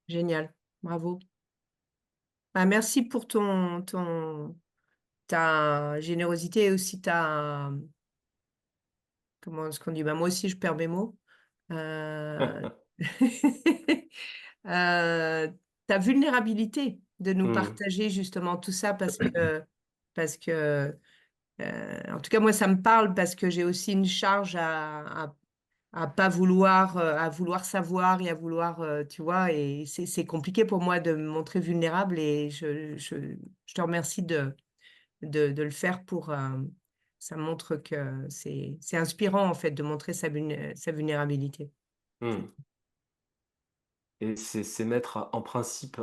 Génial. Bravo. Bah, merci pour ta générosité et aussi comment est-ce qu'on dit? Bah, moi aussi, je perds mes mots. Euh, euh, Ta vulnérabilité de nous Mmh. partager justement tout ça parce que en tout cas, moi, ça me parle parce que j'ai aussi une charge à pas vouloir, à vouloir savoir et à vouloir, tu vois? Et c'est compliqué pour moi de me montrer vulnérable et je te remercie de le faire pour, ça montre que c'est inspirant, en fait, de montrer sa vulnérabilité. C'est Mmh. Et c'est mettre en principe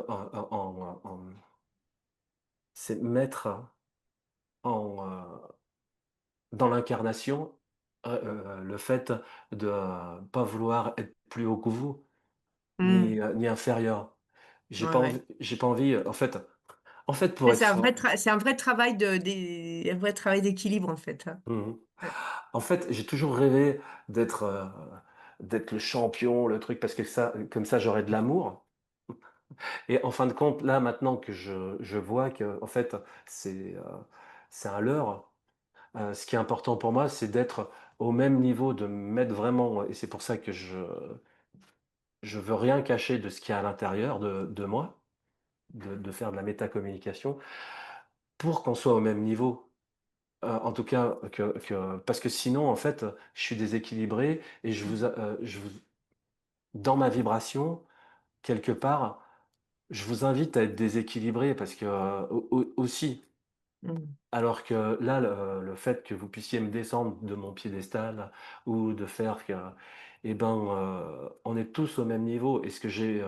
c'est mettre en, dans l'incarnation, le fait de pas vouloir être plus haut que vous, mmh, ni inférieur. ouais, ouais. J'ai pas envie, en fait, pour Et être franc. c'est un vrai travail un vrai travail d'équilibre, en fait, hein. Mmh. Ouais. En fait, j'ai toujours rêvé d'être, d'être le champion, le truc, parce que ça comme ça, j'aurais de l'amour. Et en fin de compte, là, maintenant que je vois que en fait, c'est, heu, c'est un leurre. Ce qui est important pour moi, c'est d'être au même niveau, de me mettre vraiment, et c'est pour ça que je veux rien cacher de ce qu'il y a à l'intérieur de moi, de faire de la métacommunication pour qu'on soit au même niveau. En tout cas, que parce que sinon, en fait, je suis déséquilibré et je vous dans ma vibration, quelque part, je vous invite à être déséquilibré parce que, aussi. Mmh. Alors que là, le fait que vous puissiez me descendre de mon piédestal ou de faire que, eh ben, on est tous au même niveau, et ce que j'ai,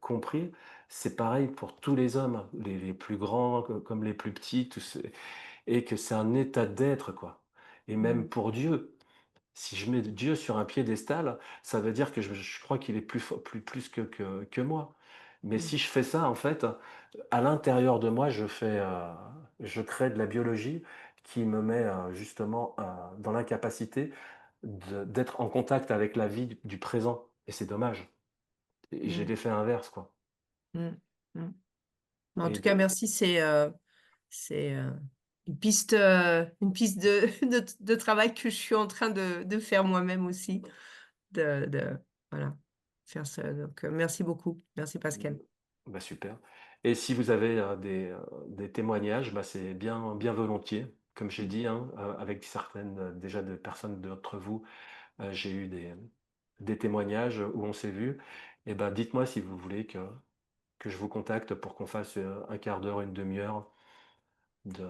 compris, c'est pareil pour tous les hommes, les plus grands comme les plus petits, tous, et que c'est un état d'être, quoi, et même Mmh. pour Dieu. Si je mets Dieu sur un piédestal, ça veut dire que je crois qu'il est plus que moi. Mais Mmh. si je fais ça, en fait, à l'intérieur de moi, je crée de la biologie qui me met, justement, dans l'incapacité d'être en contact avec la vie du présent, et c'est dommage, et j'ai Mmh. l'effet inverse, quoi, Mmh. Mmh. Mais en et tout cas, de merci, c'est, une piste de travail que je suis en train de faire moi-même aussi, de voilà, faire ça donc merci beaucoup. Merci Pascal. bah, super, et si vous avez, des témoignages, bah, c'est bien volontiers. Comme j'ai dit, hein, avec certaines, déjà de personnes d'entre vous, j'ai eu des témoignages où on s'est vu, et ben, dites-moi si vous voulez que je vous contacte pour qu'on fasse, un quart d'heure, une demi heure de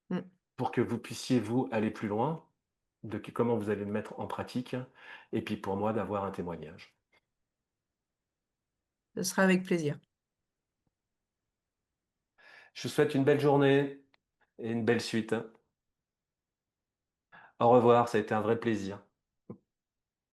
Mmh. pour que vous puissiez, vous, aller plus loin, comment vous allez le mettre en pratique, et puis pour moi d'avoir un témoignage. Ce sera avec plaisir. Je vous souhaite une belle journée et une belle suite. Au revoir, ça a été un vrai plaisir.